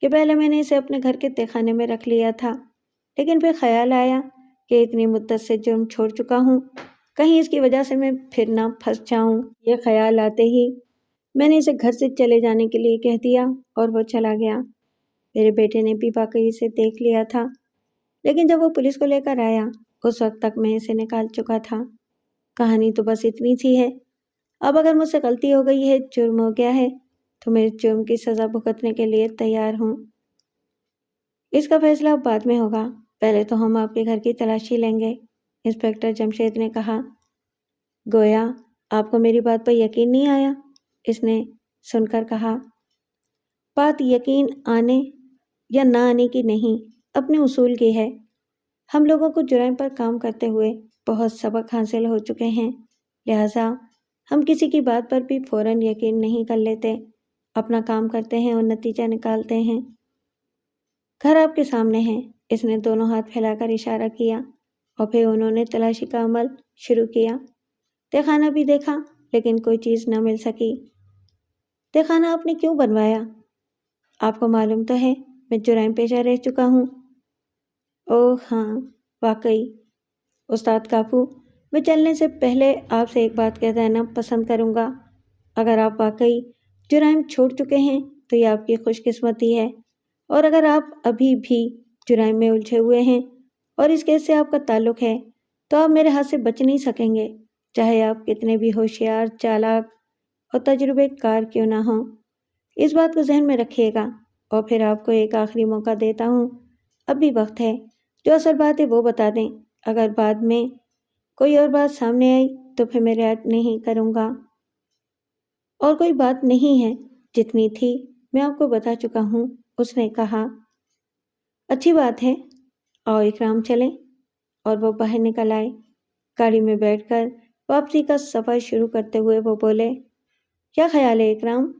کہ پہلے میں نے اسے اپنے گھر کے تہخانے میں رکھ لیا تھا، لیکن پھر خیال آیا کہ اتنی مدت سے جرم چھوڑ چکا ہوں، کہیں اس کی وجہ سے میں پھر نہ پھنس جاؤں۔ یہ خیال آتے ہی میں نے اسے گھر سے چلے جانے کے لیے کہہ دیا اور وہ چلا گیا۔ میرے بیٹے نے بھی واقعی اسے دیکھ لیا تھا، لیکن جب وہ پولیس کو لے کر آیا اس وقت تک میں اسے نکال چکا تھا۔ کہانی تو بس اتنی سی ہے۔ اب اگر مجھ سے غلطی ہو گئی ہے، جرم ہو گیا ہے، تو میں اس جرم کی سزا بھگتنے کے لیے تیار ہوں۔ اس کا فیصلہ اب بعد میں ہوگا، پہلے تو ہم آپ کے گھر کی تلاشی لیں گے، انسپکٹر جمشید نے کہا۔ گویا آپ کو میری بات پر یقین نہیں آیا، اس نے سن کر کہا۔ بات یقین آنے یا نہ آنے کی نہیں، اپنے اصول کی ہے۔ ہم لوگوں کو جرائم پر کام کرتے ہوئے بہت سبق حاصل ہو چکے ہیں، لہٰذا ہم کسی کی بات پر بھی فوراً یقین نہیں کر لیتے، اپنا کام کرتے ہیں اور نتیجہ نکالتے ہیں۔ گھر آپ کے سامنے ہے، اس نے دونوں ہاتھ پھیلا کر اشارہ کیا، اور پھر انہوں نے تلاشی کا عمل شروع کیا۔ تہخانہ بھی دیکھا لیکن کوئی چیز نہ مل سکی۔ تہخانہ آپ نے کیوں بنوایا؟ آپ کو معلوم تو ہے میں جرائم پیشہ رہ چکا ہوں۔ اوہ ہاں، واقعی۔ استاد کافو، میں چلنے سے پہلے آپ سے ایک بات کہہ دینا پسند کروں گا۔ اگر آپ واقعی جرائم چھوڑ چکے ہیں تو یہ آپ کی خوش قسمتی ہے، اور اگر آپ ابھی بھی جرائم میں الجھے ہوئے ہیں اور اس کیس سے آپ کا تعلق ہے تو آپ میرے ہاتھ سے بچ نہیں سکیں گے، چاہے آپ کتنے بھی ہوشیار، چالاک اور تجربے کار کیوں نہ ہوں۔ اس بات کو ذہن میں رکھیے گا، اور پھر آپ کو ایک آخری موقع دیتا ہوں۔ اب بھی وقت ہے، جو اصل بات ہے وہ بتا دیں۔ اگر بعد میں کوئی اور بات سامنے آئی تو پھر میں رعایت نہیں کروں گا۔ اور کوئی بات نہیں ہے، جتنی تھی میں آپ کو بتا چکا ہوں، اس نے کہا۔ اچھی بات ہے، آؤ اکرام چلیں۔ اور وہ باہر نکل آئے۔ گاڑی میں بیٹھ کر واپسی کا سفر شروع کرتے ہوئے وہ بولے، کیا خیال ہے اکرام؟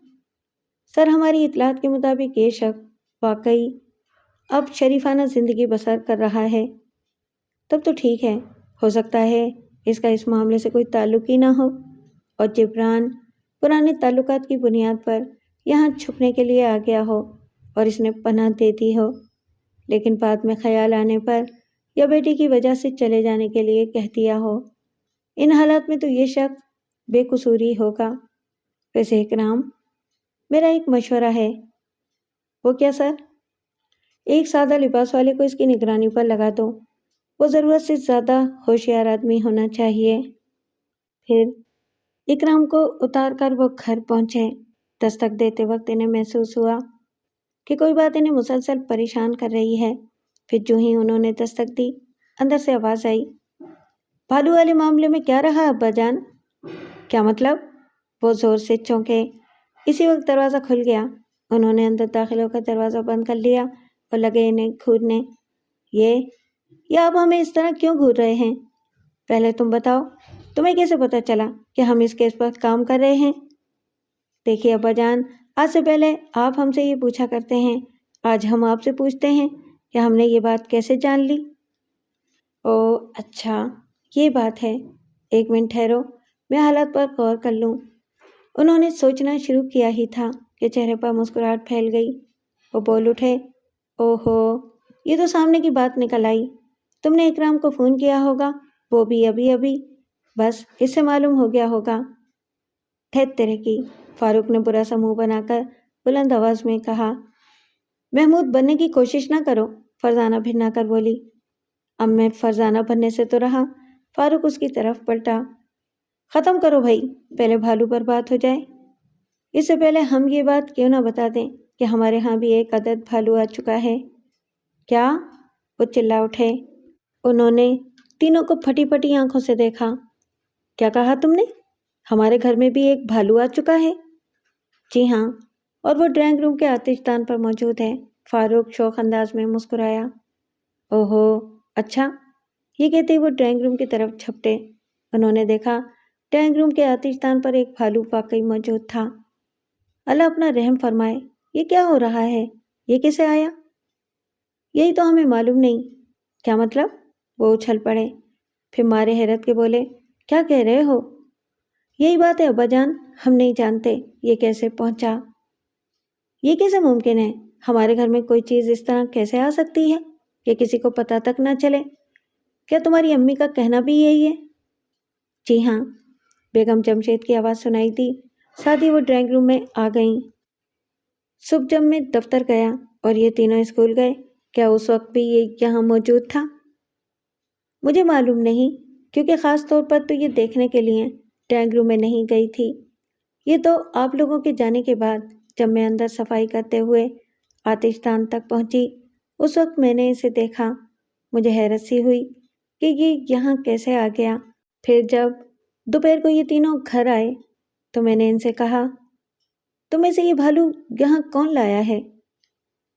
سر، ہماری اطلاعات کے مطابق یہ شخص واقعی اب شریفانہ زندگی بسر کر رہا ہے۔ تب تو ٹھیک ہے، ہو سکتا ہے اس کا اس معاملے سے کوئی تعلق ہی نہ ہو، اور جبران پرانے تعلقات کی بنیاد پر یہاں چھپنے کے لیے آ گیا ہو اور اس نے پناہ دے دی ہو، لیکن بعد میں خیال آنے پر یا بیٹی کی وجہ سے چلے جانے کے لیے کہہ دیا ہو۔ ان حالات میں تو یہ شخص بے قصور ہی ہوگا۔ ویسے اکرام، میرا ایک مشورہ ہے۔ وہ کیا سر؟ ایک سادہ لباس والے کو اس کی نگرانی پر لگا دو، وہ ضرورت سے زیادہ ہوشیار آدمی ہونا چاہیے۔ پھر اکرام کو اتار کر وہ گھر پہنچے۔ دستک دیتے وقت انہیں محسوس ہوا کہ کوئی بات انہیں مسلسل پریشان کر رہی ہے۔ پھر جو ہی انہوں نے دستک دی، اندر سے آواز آئی، بھالو والے معاملے میں کیا رہا ابا جان؟ کیا مطلب؟ وہ زور سے چونکے۔ اسی وقت دروازہ کھل گیا۔ انہوں نے اندر داخل ہو کر دروازہ بند کر لیا اور لگے انہیں گھورنے۔ یہ آپ ہمیں اس طرح کیوں گھور رہے ہیں؟ پہلے تم بتاؤ، تمہیں کیسے پتہ چلا کہ ہم اس کیس پر کام کر رہے ہیں؟ دیکھیے ابا جان، آج سے پہلے آپ ہم سے یہ پوچھا کرتے ہیں، آج ہم آپ سے پوچھتے ہیں کہ ہم نے یہ بات کیسے جان لی۔ اوہ اچھا، یہ بات ہے۔ ایک منٹ ٹھہرو، میں حالات پر غور کر لوں۔ انہوں نے سوچنا شروع کیا ہی تھا کہ چہرے پر مسکراہٹ پھیل گئی۔ وہ بول اٹھے، اوہو، یہ تو سامنے کی بات نکل آئی۔ تم نے اکرام کو فون کیا ہوگا، وہ بھی ابھی، بس اس سے معلوم ہو گیا ہوگا۔ ٹھہر تیرے کی، فاروق نے برا سا منہ بنا کر بلند آواز میں کہا۔ محمود بننے کی کوشش نہ کرو، فرزانہ بھنا کر بولی۔ اب میں فرزانہ بننے سے تو رہا۔ فاروق اس کی طرف پلٹا۔ ختم کرو بھائی، پہلے بھالو پر بات ہو جائے۔ اس سے پہلے ہم یہ بات کیوں نہ بتا دیں کہ ہمارے ہاں بھی ایک عدد بھالو آ چکا ہے۔ کیا؟ وہ چلا اٹھے۔ انہوں نے تینوں کو پھٹی پھٹی آنکھوں سے دیکھا۔ کیا کہا تم نے؟ ہمارے گھر میں بھی ایک بھالو آ چکا ہے؟ جی ہاں، اور وہ ڈرائنگ روم کے آتش دان پر موجود ہے۔ فاروق شوق انداز میں مسکرایا۔ اوہو، اچھا۔ یہ کہتے ہی وہ ڈرائنگ روم کی طرف جھپٹے۔ انہوں نے دیکھا ڈرائنگ روم کے آتش دان پر ایک بھالو واقعی موجود تھا۔ اللہ اپنا رحم فرمائے، یہ کیا ہو رہا ہے؟ یہ کیسے آیا؟ یہی تو ہمیں معلوم نہیں۔ کیا مطلب؟ وہ اچھل پڑے، پھر مارے حیرت کے بولے، کیا کہہ رہے ہو؟ یہی بات ہے ابا جان، ہم نہیں جانتے یہ کیسے پہنچا۔ یہ کیسے ممکن ہے؟ ہمارے گھر میں کوئی چیز اس طرح کیسے آ سکتی ہے کہ کسی کو پتہ تک نہ چلے؟ کیا تمہاری امی کا کہنا بھی یہی ہے؟ جی ہاں، بیگم جمشید کی آواز سنائی دی، ساتھ ہی وہ ڈرائنگ روم میں آ گئیں۔ صبح جب میں دفتر گیا اور یہ تینوں اسکول گئے، کیا اس وقت بھی یہ یہاں موجود تھا؟ مجھے معلوم نہیں، کیونکہ خاص طور پر تو یہ دیکھنے کے لیے ڈرائنگ روم میں نہیں گئی تھی۔ یہ تو آپ لوگوں کے جانے کے بعد جب میں اندر صفائی کرتے ہوئے آتش دان تک پہنچی، اس وقت میں نے اسے دیکھا۔ مجھے حیرت سی ہوئی کہ یہ یہاں کیسے آ گیا۔ پھر جب دوپہر کو یہ تینوں گھر آئے تو میں نے ان سے کہا، تم میں سے یہ بھالو یہاں کون لایا ہے؟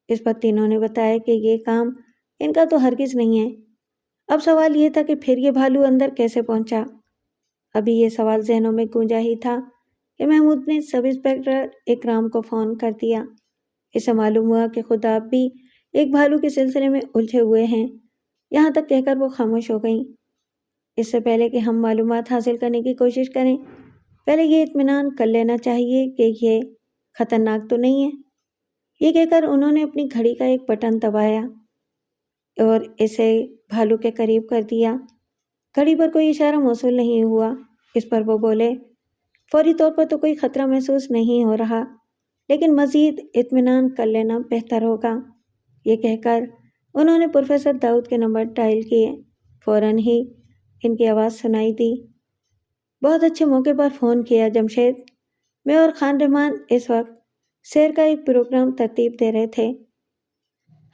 اس پر تینوں نے بتایا کہ یہ کام ان کا تو ہرگز نہیں ہے۔ اب سوال یہ تھا کہ پھر یہ بھالو اندر کیسے پہنچا؟ ابھی یہ سوال ذہنوں میں گونجا ہی تھا کہ محمود نے سب انسپکٹر اکرام کو فون کر دیا۔ اسے معلوم ہوا کہ خود آپ بھی ایک بھالو کے سلسلے میں الجھے ہوئے ہیں۔ یہاں تک کہہ کر وہ خاموش ہو گئیں۔ اس سے پہلے کہ ہم معلومات حاصل کرنے کی کوشش کریں، پہلے یہ اطمینان کر لینا چاہیے کہ یہ خطرناک تو نہیں ہے۔ یہ کہہ کر انہوں نے اپنی گھڑی کا ایک بٹن دبایا اور اسے بھالو کے قریب کر دیا۔ گھڑی پر کوئی اشارہ موصول نہیں ہوا۔ اس پر وہ بولے، فوری طور پر تو کوئی خطرہ محسوس نہیں ہو رہا، لیکن مزید اطمینان کر لینا بہتر ہوگا۔ یہ کہہ کر انہوں نے پروفیسر داؤد کے نمبر ڈائل کیے۔ فوراً ہی ان کی آواز سنائی دی، بہت اچھے موقع پر فون کیا جمشید، میں اور خان رحمان اس وقت سیر کا ایک پروگرام ترتیب دے رہے تھے۔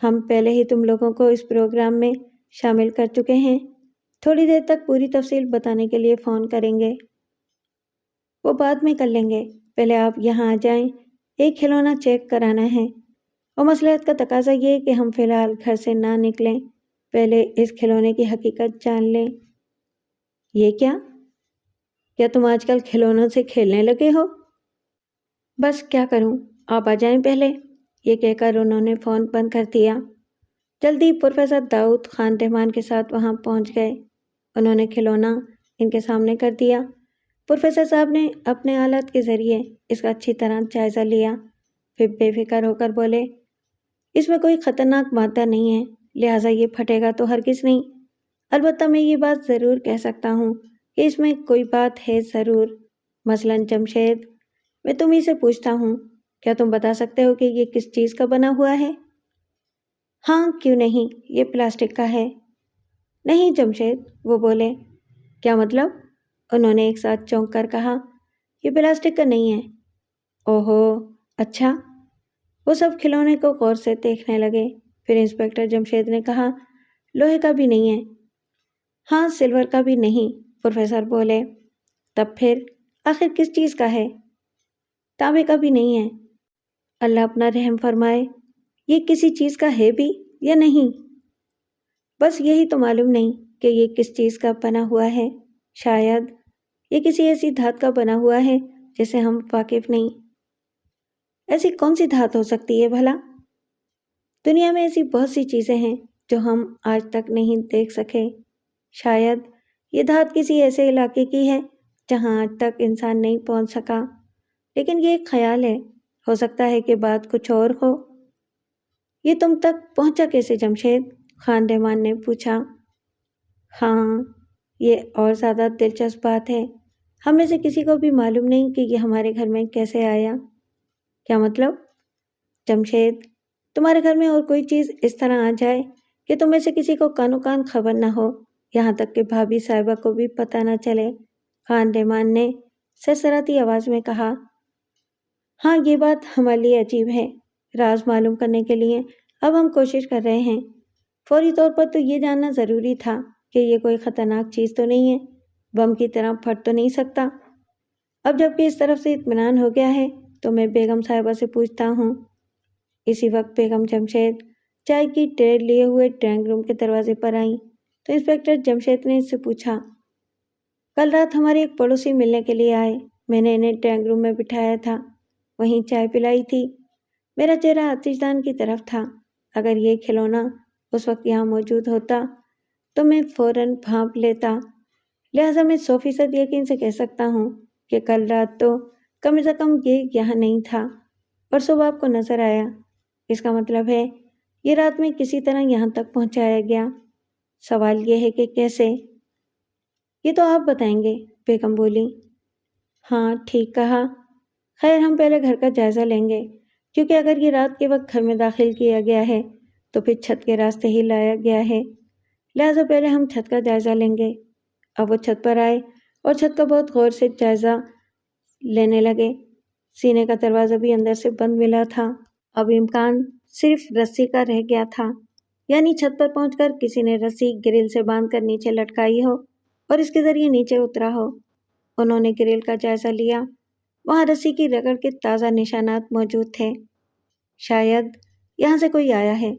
ہم پہلے ہی تم لوگوں کو اس پروگرام میں شامل کر چکے ہیں، تھوڑی دیر تک پوری تفصیل بتانے کے لیے فون کریں گے۔ وہ بعد میں کر لیں گے، پہلے آپ یہاں آ جائیں، ایک کھلونا چیک کرانا ہے، اور مصلحت کا تقاضا یہ کہ ہم فی الحال گھر سے نہ نکلیں، پہلے اس کھلونے کی حقیقت جان لیں۔ یہ کیا تم آج کل کھلونوں سے کھیلنے لگے ہو؟ بس کیا کروں، آپ آ جائیں پہلے۔ یہ کہہ کر انہوں نے فون بند کر دیا۔ جلدی پروفیسر داؤد خان رحمان کے ساتھ وہاں پہنچ گئے۔ انہوں نے کھلونا ان کے سامنے کر دیا۔ پروفیسر صاحب نے اپنے آلات کے ذریعے اس کا اچھی طرح جائزہ لیا، پھر بے فکر ہو کر بولے، اس میں کوئی خطرناک مادہ نہیں ہے، لہٰذا یہ پھٹے گا تو ہرگز نہیں۔ البتہ میں یہ بات ضرور کہہ سکتا ہوں کہ اس میں کوئی بات ہے ضرور۔ مثلاً جمشید، میں تمہیں سے پوچھتا ہوں، کیا تم بتا سکتے ہو کہ یہ کس چیز کا بنا ہوا ہے؟ ہاں، کیوں نہیں، یہ پلاسٹک کا ہے۔ نہیں جمشید، وہ بولے۔ کیا مطلب؟ انہوں نے ایک ساتھ چونک کر کہا، یہ پلاسٹک کا نہیں ہے۔ اوہو، اچھا۔ وہ سب کھلونے کو غور سے دیکھنے لگے۔ پھر انسپکٹر جمشید نے کہا، لوہے کا بھی نہیں ہے؟ ہاں، سلور کا بھی نہیں، پروفیسر بولے۔ تب پھر آخر کس چیز کا ہے؟ تانبے کا بھی نہیں ہے۔ اللہ اپنا رحم فرمائے، یہ کسی چیز کا ہے بھی یا نہیں؟ بس یہی تو معلوم نہیں کہ یہ کس چیز کا بنا ہوا ہے۔ شاید یہ کسی ایسی دھات کا بنا ہوا ہے جس سے ہم واقف نہیں۔ ایسی کون سی دھات ہو سکتی ہے بھلا؟ دنیا میں ایسی بہت سی چیزیں ہیں جو ہم آج تک نہیں دیکھ سکے۔ شاید یہ دھات کسی ایسے علاقے کی ہے جہاں آج تک انسان نہیں پہنچ سکا، لیکن یہ ایک خیال ہے، ہو سکتا ہے کہ بات کچھ اور ہو۔ یہ تم تک پہنچا کیسے جمشید؟ خان رحمان نے پوچھا۔ ہاں، یہ اور زیادہ دلچسپ بات ہے، ہم میں سے کسی کو بھی معلوم نہیں کہ یہ ہمارے گھر میں کیسے آیا۔ کیا مطلب؟ جمشید، تمہارے گھر میں اور کوئی چیز اس طرح آ جائے کہ تم میں سے کسی کو کانو کان خبر نہ ہو، یہاں تک کہ بھابھی صاحبہ کو بھی پتہ نہ چلے، خان رحمان نے سرسراتی آواز میں کہا۔ ہاں، یہ بات ہمارے لیے عجیب ہے، راز معلوم کرنے کے لیے اب ہم کوشش کر رہے ہیں۔ فوری طور پر تو یہ جاننا ضروری تھا کہ یہ کوئی خطرناک چیز تو نہیں ہے، بم کی طرح پھٹ تو نہیں سکتا۔ اب جب کہ اس طرف سے اطمینان ہو گیا ہے تو میں بیگم صاحبہ سے پوچھتا ہوں۔ اسی وقت بیگم جمشید چائے کی ٹرے لیے ہوئے ڈرائنگ روم کے دروازے پر آئیں تو انسپکٹر جمشید نے اس سے پوچھا، کل رات ہمارے ایک پڑوسی ملنے کے لیے آئے، میں نے انہیں ڈرائنگ روم میں بٹھایا تھا، وہیں چائے پلائی تھی، میرا چہرہ آتش دان کی طرف تھا، اگر یہ کھلونا اس وقت یہاں موجود ہوتا تو میں فوراً بھانپ لیتا، لہٰذا میں 100% یقین سے کہہ سکتا ہوں کہ کل رات تو کم از کم یہ یہاں نہیں تھا اور صبح آپ کو نظر آیا۔ اس کا مطلب ہے یہ رات میں کسی طرح یہاں تک پہنچایا گیا۔ سوال یہ ہے کہ کیسے؟ یہ تو آپ بتائیں گے، بیگم بولی۔ ہاں، ٹھیک کہا، خیر ہم پہلے گھر کا جائزہ لیں گے، کیونکہ اگر یہ رات کے وقت گھر میں داخل کیا گیا ہے تو پھر چھت کے راستے ہی لایا گیا ہے، لہٰذا پہلے ہم چھت کا جائزہ لیں گے۔ اب وہ چھت پر آئے اور چھت کا بہت غور سے جائزہ لینے لگے۔ سینے کا دروازہ بھی اندر سے بند ملا تھا، اب امکان صرف رسی کا رہ گیا تھا، یعنی چھت پر پہنچ کر کسی نے رسی گرل سے باندھ کر نیچے لٹکائی ہو اور اس کے ذریعے نیچے اترا ہو۔ انہوں نے گرل کا جائزہ لیا، وہاں رسی کی رگڑ کے تازہ نشانات موجود تھے، شاید یہاں سے کوئی آیا ہے،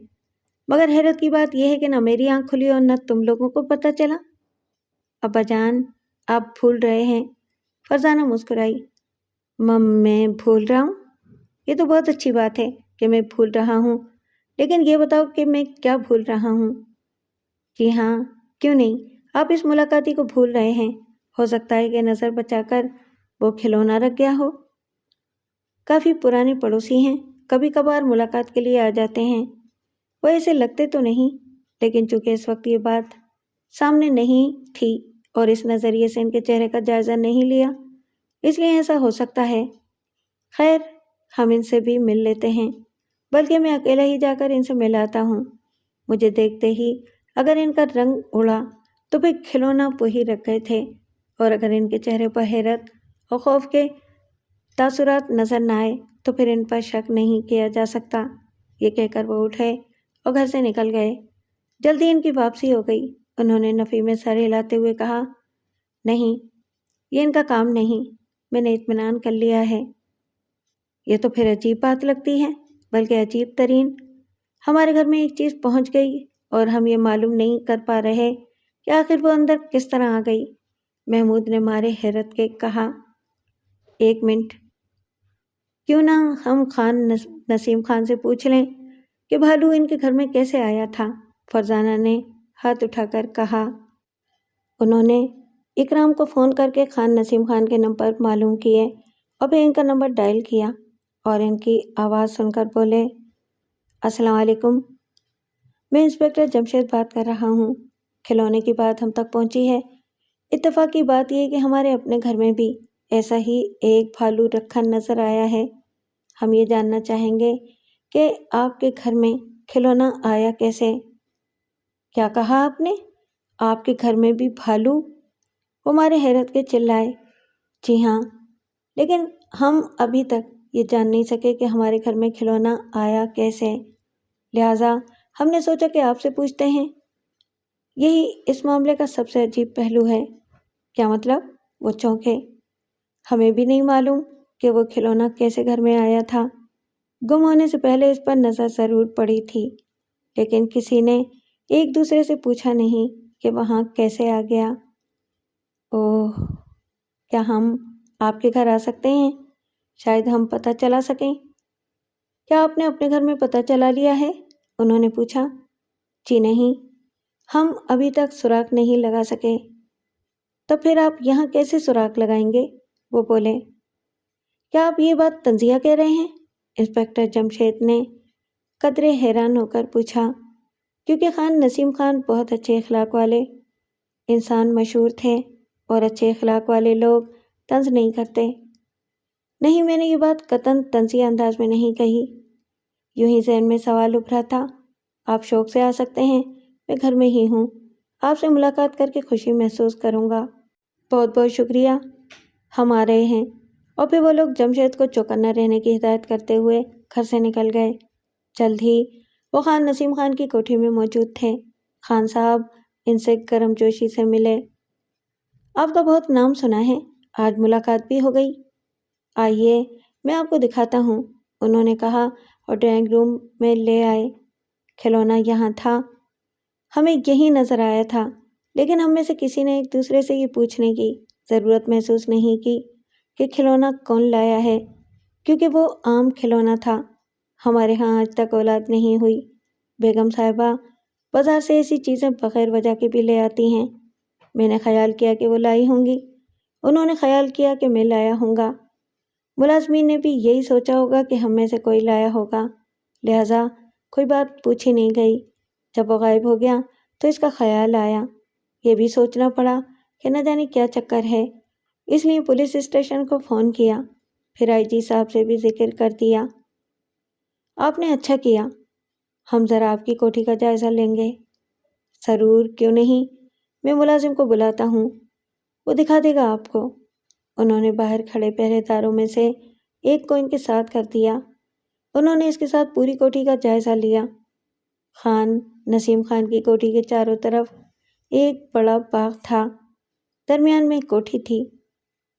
مگر حیرت کی بات یہ ہے کہ نہ میری آنکھ کھلی اور نہ تم لوگوں کو پتہ چلا۔ ابا جان، آپ بھول رہے ہیں، فرزانہ مسکرائی۔ میں بھول رہا ہوں؟ یہ تو بہت اچھی بات ہے کہ میں بھول رہا ہوں، لیکن یہ بتاؤ کہ میں کیا بھول رہا ہوں؟ جی ہاں، کیوں نہیں، آپ اس ملاقاتی کو بھول رہے ہیں، ہو سکتا ہے کہ نظر بچا کر وہ کھلونا رکھ گیا ہو۔ کافی پرانے پڑوسی ہیں، کبھی کبھار ملاقات کے لیے آ جاتے ہیں۔ وہ ایسے لگتے تو نہیں، لیکن چونکہ اس وقت یہ بات سامنے نہیں تھی اور اس نظریے سے ان کے چہرے کا جائزہ نہیں لیا، اس لیے ایسا ہو سکتا ہے۔ خیر، ہم ان سے بھی مل لیتے ہیں، بلکہ میں اکیلا ہی جا کر ان سے ملاتا ہوں۔ مجھے دیکھتے ہی اگر ان کا رنگ اڑا تو پھر کھلونا وہی رکھ گئے تھے، اور اگر ان کے چہرے پر حیرت اور خوف کے تاثرات نظر نہ آئے تو پھر ان پر شک نہیں کیا جا سکتا۔ یہ کہہ کر وہ اٹھے اور گھر سے نکل گئے۔ جلدی ان کی واپسی ہو گئی۔ انہوں نے نفی میں سر ہلاتے ہوئے کہا، نہیں، یہ ان کا کام نہیں، میں نے اطمینان کر لیا ہے۔ یہ تو پھر عجیب بات لگتی ہے، بلکہ عجیب ترین۔ ہمارے گھر میں ایک چیز پہنچ گئی اور ہم یہ معلوم نہیں کر پا رہے کہ آخر وہ اندر کس طرح آ گئی۔ محمود نے مارے حیرت کے کہا، ایک منٹ، کیوں نہ ہم نسیم خان سے پوچھ لیں کہ بھالو ان کے گھر میں کیسے آیا تھا؟ فرزانہ نے ہاتھ اٹھا کر کہا۔ انہوں نے اکرام کو فون کر کے خان نسیم خان کے نمبر معلوم کیے اور پھر ان کا نمبر ڈائل کیا اور ان کی آواز سن کر بولے، السلام علیکم، میں انسپکٹر جمشید بات کر رہا ہوں۔ کھلونے کی بات ہم تک پہنچی ہے۔ اتفاق کی بات یہ کہ ہمارے اپنے گھر میں بھی ایسا ہی ایک بھالو رکھا نظر آیا ہے۔ ہم یہ جاننا چاہیں گے کہ آپ کے گھر میں کھلونا آیا کیسے؟ کیا کہا آپ نے؟ آپ کے گھر میں بھی بھالو؟ وہ مارے حیرت کے چلائے۔ جی ہاں، لیکن ہم ابھی تک یہ جان نہیں سکے کہ ہمارے گھر میں کھلونا آیا کیسے، لہٰذا ہم نے سوچا کہ آپ سے پوچھتے ہیں۔ یہی اس معاملے کا سب سے عجیب پہلو ہے۔ کیا مطلب؟ وہ چونکے۔ ہمیں بھی نہیں معلوم کہ وہ کھلونا کیسے گھر میں آیا تھا۔ گم ہونے سے پہلے اس پر نظر ضرور پڑی تھی، لیکن کسی نے ایک دوسرے سے پوچھا نہیں کہ وہاں کیسے آ گیا۔ اوہ، کیا ہم آپ کے گھر آ سکتے ہیں؟ شاید ہم پتہ چلا سکیں۔ کیا آپ نے اپنے گھر میں پتہ چلا لیا ہے؟ انہوں نے پوچھا۔ جی نہیں، ہم ابھی تک سراغ نہیں لگا سکے۔ تو پھر آپ یہاں کیسے سراغ لگائیں گے؟ وہ بولے۔ کیا آپ یہ بات تنزیہ کہہ رہے ہیں؟ انسپکٹر جمشید نے قدرے حیران ہو کر پوچھا، کیونکہ خان نسیم خان بہت اچھے اخلاق والے انسان مشہور تھے اور اچھے اخلاق والے لوگ طنز نہیں کرتے۔ نہیں، میں نے یہ بات قطعاً طنزیہ انداز میں نہیں کہی، یوں ہی ذہن میں سوال ابھرا تھا۔ آپ شوق سے آ سکتے ہیں، میں گھر میں ہی ہوں، آپ سے ملاقات کر کے خوشی محسوس کروں گا۔ بہت بہت شکریہ، ہم آ رہے ہیں۔ اور پھر وہ لوگ جمشید کو چوکنا رہنے کی ہدایت کرتے ہوئے گھر سے نکل گئے۔ جلد ہی وہ خان نسیم خان کی کوٹھی میں موجود تھے۔ خان صاحب ان سے گرم جوشی سے ملے۔ آپ کا بہت نام سنا ہے، آج ملاقات بھی ہو گئی۔ آئیے، میں آپ کو دکھاتا ہوں، انہوں نے کہا اور ڈرائنگ روم میں لے آئے۔ کھلونا یہاں تھا، ہمیں یہی نظر آیا تھا، لیکن ہم میں سے کسی نے ایک دوسرے سے یہ پوچھنے کی ضرورت محسوس نہیں کی کہ کھلونا کون لایا ہے، کیونکہ وہ عام کھلونا تھا۔ ہمارے ہاں آج تک اولاد نہیں ہوئی۔ بیگم صاحبہ بازار سے ایسی چیزیں بغیر وجہ کے بھی لے آتی ہیں۔ میں نے خیال کیا کہ وہ لائی ہوں گی، انہوں نے خیال کیا کہ میں لایا ہوں گا، ملازمین نے بھی یہی سوچا ہوگا کہ ہم میں سے کوئی لایا ہوگا، لہٰذا کوئی بات پوچھی نہیں گئی۔ جب وہ غائب ہو گیا تو اس کا خیال آیا، یہ بھی سوچنا پڑا کہ نہ جانے کیا چکر ہے، اس لیے پولیس اسٹیشن کو فون کیا، پھر آئی جی صاحب سے بھی ذکر کر دیا۔ آپ نے اچھا کیا، ہم ذرا آپ کی کوٹھی کا جائزہ لیں گے۔ ضرور، کیوں نہیں، میں ملازم کو بلاتا ہوں، وہ دکھا دے گا آپ کو۔ انہوں نے باہر کھڑے پہرے داروں میں سے ایک کو ان کے ساتھ کر دیا۔ انہوں نے اس کے ساتھ پوری کوٹھی کا جائزہ لیا۔ خان نسیم خان کی کوٹھی کے چاروں طرف ایک بڑا باغ تھا، درمیان میں کوٹھی تھی۔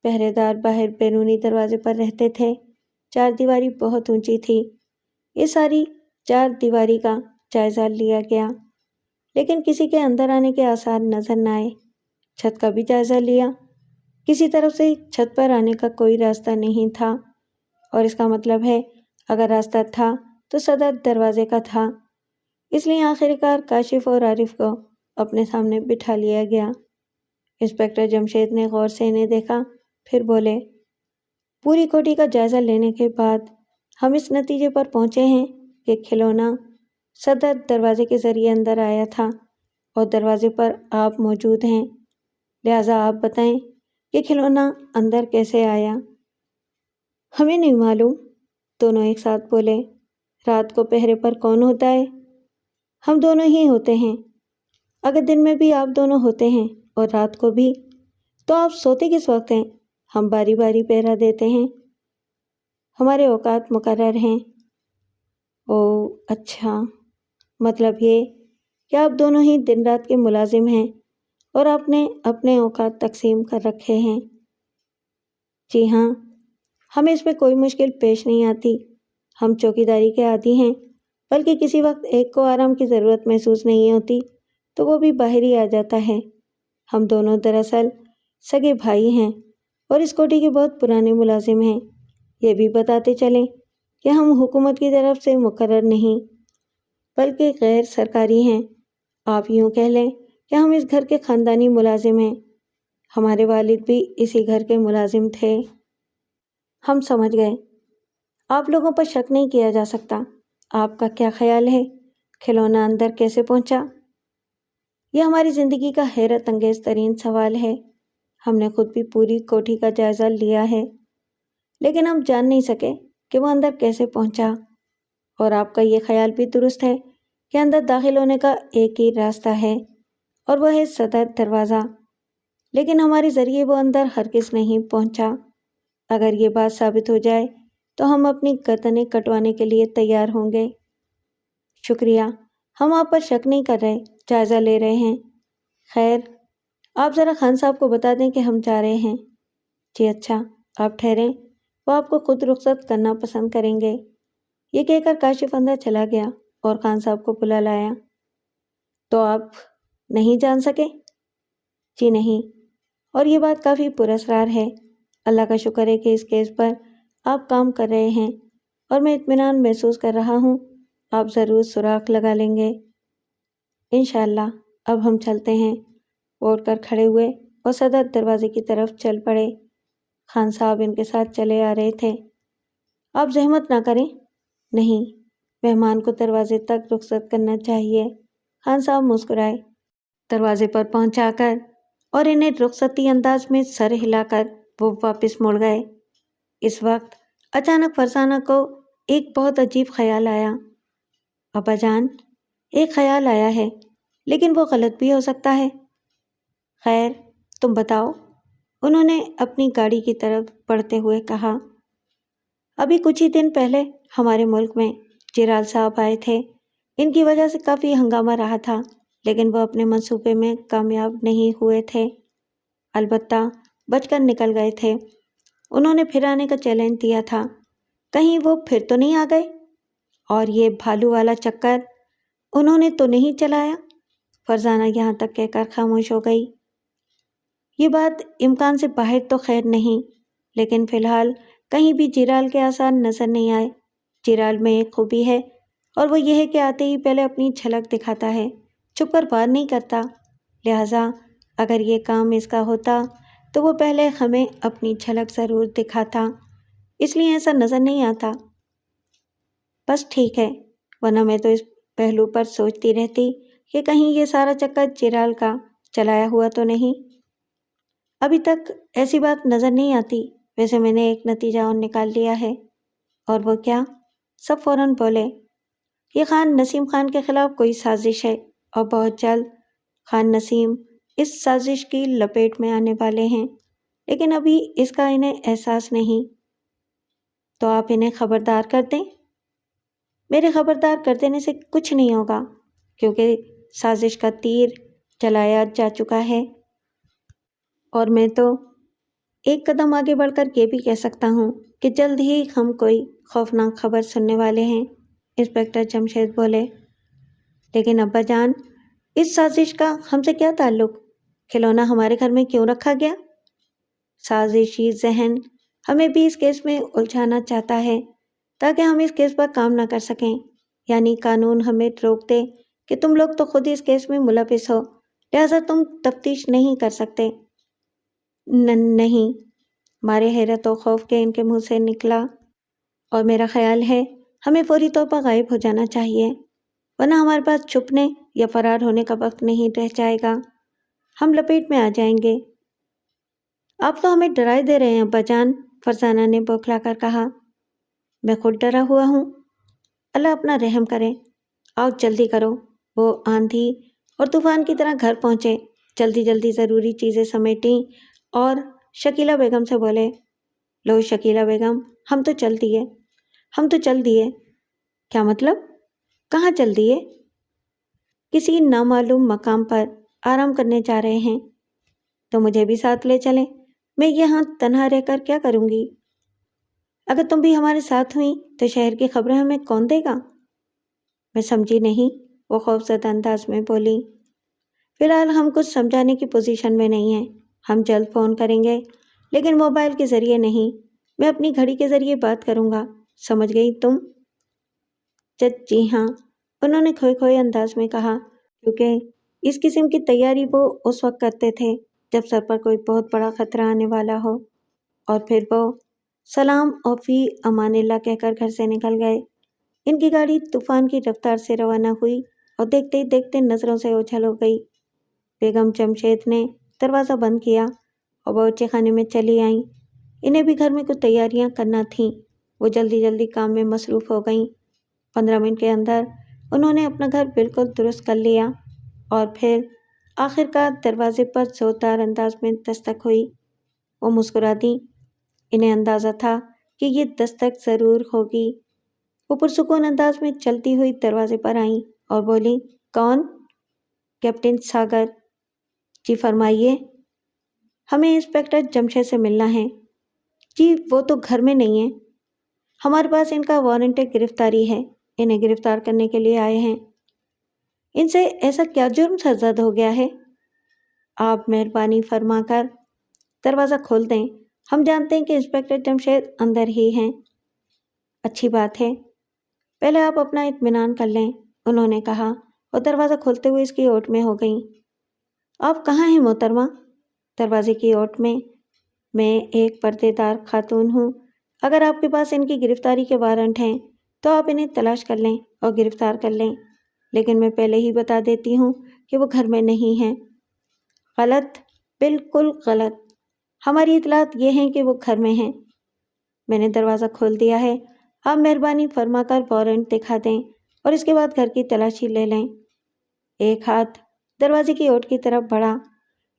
پہرے دار باہر بیرونی دروازے پر رہتے تھے۔ چار دیواری بہت اونچی تھی۔ یہ ساری چار دیواری کا جائزہ لیا گیا، لیکن کسی کے اندر آنے کے آثار نظر نہ آئے۔ چھت کا بھی جائزہ لیا، کسی طرف سے چھت پر آنے کا کوئی راستہ نہیں تھا، اور اس کا مطلب ہے اگر راستہ تھا تو صدر دروازے کا تھا۔ اس لیے آخر کار کاشف اور عارف کو اپنے سامنے بٹھا لیا گیا۔ انسپکٹر جمشید نے غور سے انہیں دیکھا، پھر بولے، پوری کوٹھی کا جائزہ لینے کے بعد ہم اس نتیجے پر پہنچے ہیں کہ کھلونا صدر دروازے کے ذریعے اندر آیا تھا اور دروازے پر آپ موجود ہیں، لہٰذا آپ بتائیں کہ کھلونا اندر کیسے آیا؟ ہمیں نہیں معلوم، دونوں ایک ساتھ بولے۔ رات کو پہرے پر کون ہوتا ہے؟ ہم دونوں ہی ہوتے ہیں۔ اگر دن میں بھی آپ دونوں ہوتے ہیں اور رات کو بھی، تو آپ سوتے کس وقت ہیں؟ ہم باری باری پہرا دیتے ہیں، ہمارے اوقات مقرر ہیں۔ او اچھا، مطلب یہ کہ آپ دونوں ہی دن رات کے ملازم ہیں اور آپ نے اپنے اوقات تقسیم کر رکھے ہیں۔ جی ہاں، ہمیں اس میں کوئی مشکل پیش نہیں آتی۔ ہم چوکیداری کے عادی ہیں، بلکہ کسی وقت ایک کو آرام کی ضرورت محسوس نہیں ہوتی تو وہ بھی باہر ہی آ جاتا ہے۔ ہم دونوں دراصل سگے بھائی ہیں اور اس کوٹھی کے بہت پرانے ملازم ہیں۔ یہ بھی بتاتے چلیں کہ ہم حکومت کی طرف سے مقرر نہیں، بلکہ غیر سرکاری ہیں۔ آپ یوں کہہ لیں کہ ہم اس گھر کے خاندانی ملازم ہیں۔ ہمارے والد بھی اسی گھر کے ملازم تھے۔ ہم سمجھ گئے۔ آپ لوگوں پر شک نہیں کیا جا سکتا۔ آپ کا کیا خیال ہے؟ کھلونا اندر کیسے پہنچا؟ یہ ہماری زندگی کا حیرت انگیز ترین سوال ہے۔ ہم نے خود بھی پوری کوٹھی کا جائزہ لیا ہے، لیکن ہم جان نہیں سکے کہ وہ اندر کیسے پہنچا۔ اور آپ کا یہ خیال بھی درست ہے کہ اندر داخل ہونے کا ایک ہی راستہ ہے اور وہ ہے صدر دروازہ، لیکن ہمارے ذریعے وہ اندر ہرگز نہیں پہنچا۔ اگر یہ بات ثابت ہو جائے تو ہم اپنی گردنیں کٹوانے کے لیے تیار ہوں گے۔ شکریہ، ہم آپ پر شک نہیں کر رہے، جائزہ لے رہے ہیں۔ خیر، آپ ذرا خان صاحب کو بتا دیں کہ ہم جا رہے ہیں۔ جی اچھا، آپ ٹھہریں، وہ آپ کو خود رخصت کرنا پسند کریں گے۔ یہ کہہ کر کاشف اندر چلا گیا اور خان صاحب کو بلا لایا۔ تو آپ نہیں جان سکے؟ جی نہیں، اور یہ بات کافی پراسرار ہے۔ اللہ کا شکر ہے کہ اس کیس پر آپ کام کر رہے ہیں اور میں اطمینان محسوس کر رہا ہوں آپ ضرور سراغ لگا لیں گے۔ انشاءاللہ، اب ہم چلتے ہیں۔ وہ اٹھ کر کھڑے ہوئے اور صدر دروازے کی طرف چل پڑے۔ خان صاحب ان کے ساتھ چلے آ رہے تھے۔ آپ زحمت نہ کریں۔ نہیں، مہمان کو دروازے تک رخصت کرنا چاہیے۔ خان صاحب مسکرائے۔ دروازے پر پہنچا کر اور انہیں رخصتی انداز میں سر ہلا کر وہ واپس مڑ گئے۔ اس وقت اچانک فرزانہ کو ایک بہت عجیب خیال آیا۔ ابا جان، ایک خیال آیا ہے، لیکن وہ غلط بھی ہو سکتا ہے۔ خیر، تم بتاؤ، انہوں نے اپنی گاڑی کی طرف بڑھتے ہوئے کہا۔ ابھی کچھ ہی دن پہلے ہمارے ملک میں جیرال صاحب آئے تھے۔ ان کی وجہ سے کافی ہنگامہ رہا تھا، لیکن وہ اپنے منصوبے میں کامیاب نہیں ہوئے تھے۔ البتہ بچ کر نکل گئے تھے۔ انہوں نے پھر آنے کا چیلنج دیا تھا، کہیں وہ پھر تو نہیں آ گئے؟ اور یہ بھالو والا چکر انہوں نے تو نہیں چلایا؟ فرزانہ یہاں تک کہہ کر خاموش ہو گئی۔ یہ بات امکان سے باہر تو خیر نہیں، لیکن فی الحال کہیں بھی جیرال کے آثار نظر نہیں آئے۔ جیرال میں ایک خوبی ہے اور وہ یہ ہے کہ آتے ہی پہلے اپنی جھلک دکھاتا ہے، چھپ کر بات نہیں کرتا۔ لہٰذا اگر یہ کام اس کا ہوتا تو وہ پہلے ہمیں اپنی جھلک ضرور دکھاتا، اس لیے ایسا نظر نہیں آتا۔ بس ٹھیک ہے، ورنہ میں تو اس پہلو پر سوچتی رہتی کہ کہیں یہ سارا چکر جیرال کا چلایا ہوا تو نہیں۔ ابھی تک ایسی بات نظر نہیں آتی۔ ویسے میں نے ایک نتیجہ اور نکال لیا ہے۔ اور وہ کیا؟ سب فوراً بولے۔ یہ خان نسیم خان کے خلاف کوئی سازش ہے اور بہت جلد خان نسیم اس سازش کی لپیٹ میں آنے والے ہیں، لیکن ابھی اس کا انہیں احساس نہیں۔ تو آپ انہیں خبردار کر دیں۔ میرے خبردار کر دینے سے کچھ نہیں ہوگا، کیونکہ سازش کا تیر چلایا جا چکا ہے۔ اور میں تو ایک قدم آگے بڑھ کر یہ بھی کہہ سکتا ہوں کہ جلد ہی ہم کوئی خوفناک خبر سننے والے ہیں۔ انسپکٹر جمشید بولے۔ لیکن ابا جان، اس سازش کا ہم سے کیا تعلق؟ کھلونا ہمارے گھر میں کیوں رکھا گیا؟ سازشی ذہن ہمیں بھی اس کیس میں الجھانا چاہتا ہے تاکہ ہم اس کیس پر کام نہ کر سکیں، یعنی قانون ہمیں روک دے کہ تم لوگ تو خود اس کیس میں ملوث ہو، لہٰذا تم تفتیش نہیں کر سکتے۔ نہیں، مارے حیرت و خوف کے ان کے منہ سے نکلا، اور میرا خیال ہے ہمیں فوری طور پر غائب ہو جانا چاہیے، ورنہ ہمارے پاس چھپنے یا فرار ہونے کا وقت نہیں رہ جائے گا، ہم لپیٹ میں آ جائیں گے۔ آپ تو ہمیں ڈرائے دے رہے ہیں ابا جان، فرزانہ نے بوکھلا کر کہا۔ میں خود ڈرا ہوا ہوں، اللہ اپنا رحم کرے، آؤ جلدی کرو۔ وہ آندھی اور طوفان کی طرح گھر پہنچے، جلدی جلدی ضروری چیزیں سمیٹیں اور شکیلہ بیگم سے بولے، لو شکیلہ بیگم، ہم تو چل دیے۔ کیا مطلب؟ کہاں چل دیے؟ کسی نامعلوم مقام پر آرام کرنے جا رہے ہیں۔ تو مجھے بھی ساتھ لے چلیں، میں یہاں تنہا رہ کر کیا کروں گی؟ اگر تم بھی ہمارے ساتھ ہوئیں تو شہر کی خبریں ہمیں کون دے گا؟ میں سمجھی نہیں، وہ خوفزدہ انداز میں بولی۔ فی الحال ہم کچھ سمجھانے کی پوزیشن میں نہیں ہیں، ہم جلد فون کریں گے، لیکن موبائل کے ذریعے نہیں، میں اپنی گھڑی کے ذریعے بات کروں گا، سمجھ گئی تم؟ جی ہاں، انہوں نے کھوئے کھوئے انداز میں کہا، کیونکہ اس قسم کی تیاری وہ اس وقت کرتے تھے جب سر پر کوئی بہت بڑا خطرہ آنے والا ہو۔ اور پھر وہ سلام اور فی امان اللہ کہہ کر گھر سے نکل گئے۔ ان کی گاڑی طوفان کی رفتار سے روانہ ہوئی اور دیکھتے ہی دیکھتے نظروں سے اوجھل ہو گئی۔ بیگم جمشید نے دروازہ بند کیا اور باورچی خانے میں چلی آئیں۔ انہیں بھی گھر میں کچھ تیاریاں کرنا تھیں، وہ جلدی جلدی کام میں مصروف ہو گئیں۔ 15 منٹ کے اندر انہوں نے اپنا گھر بالکل درست کر لیا، اور پھر آخر کار دروازے پر زوردار انداز میں دستک ہوئی۔ وہ مسکرا دیں، انہیں اندازہ تھا کہ یہ دستک ضرور ہوگی۔ وہ پرسکون انداز میں چلتی ہوئی دروازے پر آئیں اور بولیں، کون؟ کیپٹن ساگر۔ جی فرمائیے۔ ہمیں انسپکٹر جمشید سے ملنا ہے۔ جی وہ تو گھر میں نہیں ہیں، ہمارے پاس ان کا وارنٹ گرفتاری ہے، انہیں گرفتار کرنے کے لیے آئے ہیں۔ ان سے ایسا کیا جرم سرزد ہو گیا ہے؟ آپ مہربانی فرما کر دروازہ کھول دیں، ہم جانتے ہیں کہ انسپکٹر جمشید اندر ہی ہیں۔ اچھی بات ہے، پہلے آپ اپنا اطمینان کر لیں، انہوں نے کہا، اور دروازہ کھولتے ہوئے اس کی اوٹ میں ہو گئیں۔ آپ کہاں ہیں محترمہ؟ دروازے کی اوٹ میں ایک پردے دار خاتون ہوں، اگر آپ کے پاس ان کی گرفتاری کے وارنٹ ہیں تو آپ انہیں تلاش کر لیں اور گرفتار کر لیں، لیکن میں پہلے ہی بتا دیتی ہوں کہ وہ گھر میں نہیں ہیں۔ غلط، بالکل غلط، ہماری اطلاعات یہ ہیں کہ وہ گھر میں ہیں۔ میں نے دروازہ کھول دیا ہے، آپ مہربانی فرما کر وارنٹ دکھا دیں اور اس کے بعد گھر کی تلاشی لے لیں۔ ایک ہاتھ دروازے کی اوٹ کی طرف بڑھا،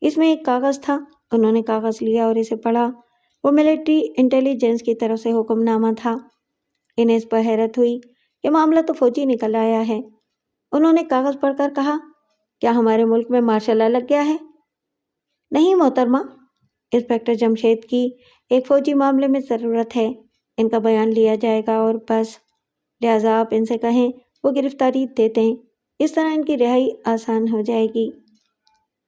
اس میں ایک کاغذ تھا، انہوں نے کاغذ لیا اور اسے پڑھا۔ وہ ملٹری انٹیلیجنس کی طرف سے حکم نامہ تھا۔ انہیں اس پر حیرت ہوئی کہ معاملہ تو فوجی نکل آیا ہے۔ انہوں نے کاغذ پڑھ کر کہا، کیا ہمارے ملک میں مارشل لا لگ گیا ہے؟ نہیں محترمہ، انسپکٹر جمشید کی ایک فوجی معاملے میں ضرورت ہے، ان کا بیان لیا جائے گا اور بس، لہٰذا آپ ان سے کہیں وہ گرفتاری دے دیں، اس طرح ان کی رہائی آسان ہو جائے گی۔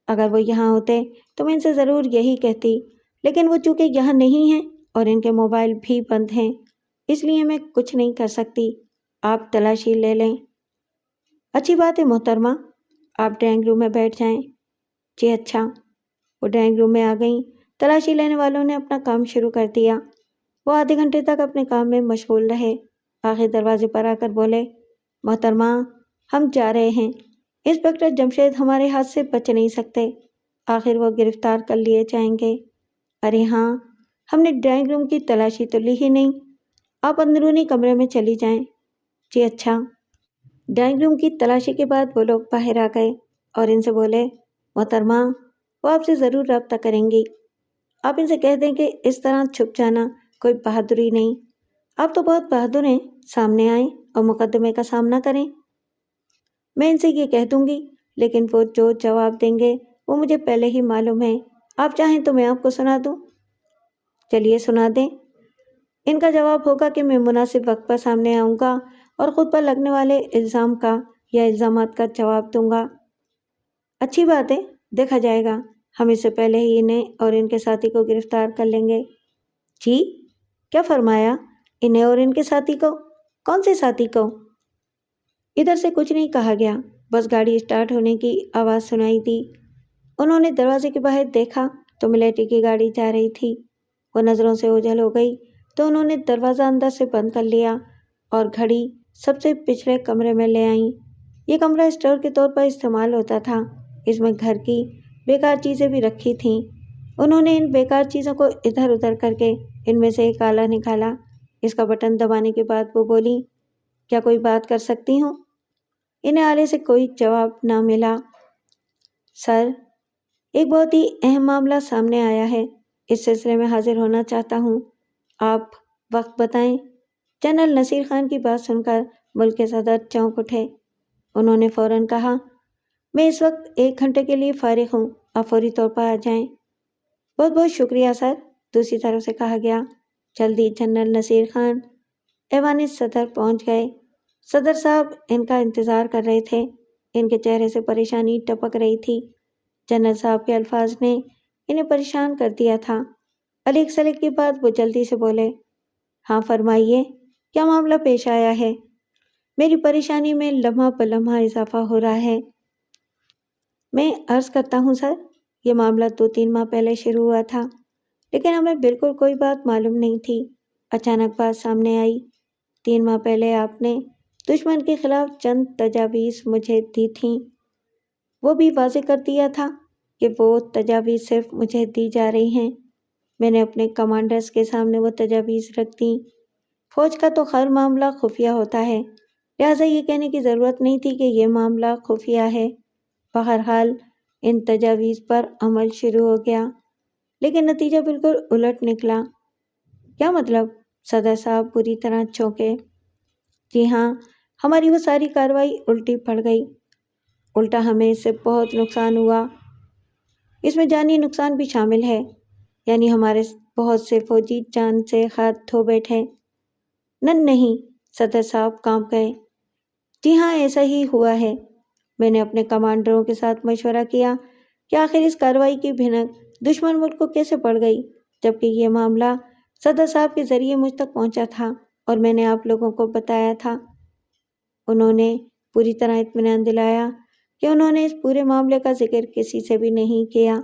اگر وہ یہاں ہوتے تو میں ان سے ضرور یہی کہتی، لیکن وہ چونکہ یہاں نہیں ہیں اور ان کے موبائل بھی بند ہیں، اس لیے میں کچھ نہیں کر سکتی، آپ تلاشی لے لیں۔ اچھی بات ہے محترمہ، آپ ڈرائنگ روم میں بیٹھ جائیں۔ جی اچھا۔ وہ ڈرائنگ روم میں آ گئیں۔ تلاشی لینے والوں نے اپنا کام شروع کر دیا۔ وہ آدھے گھنٹے تک اپنے کام میں مشغول رہے، آخر دروازے پر آ کر بولے، محترمہ ہم جا رہے ہیں، انسپکٹر جمشید ہمارے ہاتھ سے بچ نہیں سکتے، آخر وہ گرفتار کر لیے جائیں گے۔ ارے ہاں، ہم نے ڈرائنگ روم کی تلاشی تو لی ہی نہیں، آپ اندرونی کمرے میں چلی جائیں۔ جی اچھا۔ ڈرائنگ روم کی تلاشی کے بعد وہ لوگ باہر آ گئے اور ان سے بولے، محترمہ وہ آپ سے ضرور رابطہ کریں گی، آپ ان سے کہہ دیں کہ اس طرح چھپ جانا کوئی بہادری نہیں، آپ تو بہت بہادر ہیں، سامنے آئیں اور مقدمے کا سامنا کریں۔ میں ان سے یہ کہہ دوں گی، لیکن وہ جو جواب دیں گے وہ مجھے پہلے ہی معلوم ہے، آپ چاہیں تو میں آپ کو سنا دوں۔ چلیے سنا دیں۔ ان کا جواب ہوگا کہ میں مناسب وقت پر سامنے آؤں گا اور خود پر لگنے والے الزام کا یا الزامات کا جواب دوں گا۔ اچھی بات ہے، دیکھا جائے گا، ہم اس سے پہلے ہی انہیں اور ان کے ساتھی کو گرفتار کر لیں گے۔ جی کیا فرمایا؟ انہیں اور ان کے ساتھی کو؟ کون سے ساتھی کو؟ ادھر سے کچھ نہیں کہا گیا، بس گاڑی اسٹارٹ ہونے کی آواز سنائی دی۔ انہوں نے دروازے کے باہر دیکھا تو ملیٹری کی گاڑی جا رہی تھی۔ وہ نظروں سے اوجھل ہو گئی تو انہوں نے دروازہ اندر سے بند کر لیا اور گھڑی سب سے پچھلے کمرے میں لے آئیں۔ یہ کمرہ اسٹور کے طور پر استعمال ہوتا تھا۔ اس میں گھر کی بیکار چیزیں بھی رکھی تھیں۔ انہوں نے ان بیکار چیزوں کو ادھر ادھر کر کے ان میں سے ایک آلہ نکالا۔ اس کا بٹن دبانے کے بعد وہ بولی، کیا کوئی بات کر سکتی ہوں؟ انہیں آلے سے کوئی جواب نہ ملا۔ سر، ایک بہت ہی اہم معاملہ سامنے آیا ہے، اس سلسلے میں حاضر ہونا چاہتا ہوں۔ آپ وقت بتائیں۔ جنرل نصیر خان کی بات سن کر ملک کے صدر چونک اٹھے۔ انہوں نے فوراً کہا، میں اس وقت 1 گھنٹے کے لیے فارغ ہوں، آپ فوری طور پر آ جائیں۔ بہت بہت شکریہ سر، دوسری طرف سے کہا گیا۔ جلدی جنرل نصیر خان ایوان صدر پہنچ گئے۔ صدر صاحب ان کا انتظار کر رہے تھے۔ ان کے چہرے سے پریشانی ٹپک رہی تھی۔ جنرل صاحب کے الفاظ نے انہیں پریشان کر دیا تھا۔ الیک سلیک کے بعد وہ جلدی سے بولے، ہاں فرمائیے، کیا معاملہ پیش آیا ہے؟ میری پریشانی میں لمحہ بلمحہ اضافہ ہو رہا ہے۔ میں عرض کرتا ہوں سر، یہ معاملہ 2-3 ماہ پہلے شروع ہوا تھا، لیکن ہمیں بالکل کوئی بات معلوم نہیں تھی۔ اچانک بات سامنے آئی۔ 3 ماہ پہلے آپ نے دشمن کے خلاف چند تجاویز مجھے دی تھیں۔ وہ بھی واضح کر دیا تھا کہ وہ تجاویز صرف مجھے دی جا رہی ہیں۔ میں نے اپنے کمانڈرز کے سامنے وہ تجاویز رکھ دیں۔ فوج کا تو ہر معاملہ خفیہ ہوتا ہے، لہٰذا یہ کہنے کی ضرورت نہیں تھی کہ یہ معاملہ خفیہ ہے۔ بہرحال ان تجاویز پر عمل شروع ہو گیا، لیکن نتیجہ بالکل الٹ نکلا۔ کیا مطلب؟ صدر صاحب بری طرح چونکے۔ جی ہاں، ہماری وہ ساری کارروائی الٹی پڑ گئی۔ الٹا ہمیں اس سے بہت نقصان ہوا، اس میں جانی نقصان بھی شامل ہے، یعنی ہمارے بہت سے فوجی جان سے ہاتھ دھو بیٹھے۔ نہیں، صدر صاحب کانپ گئے۔ جی ہاں، ایسا ہی ہوا ہے۔ میں نے اپنے کمانڈروں کے ساتھ مشورہ کیا کہ آخر اس کارروائی کی بھنک دشمن ملک کو کیسے پڑ گئی، جبکہ یہ معاملہ صدر صاحب کے ذریعے مجھ تک پہنچا تھا اور میں نے آپ لوگوں کو بتایا تھا۔ انہوں نے پوری طرح اطمینان دلایا کہ انہوں نے اس پورے معاملے کا ذکر کسی سے بھی نہیں کیا۔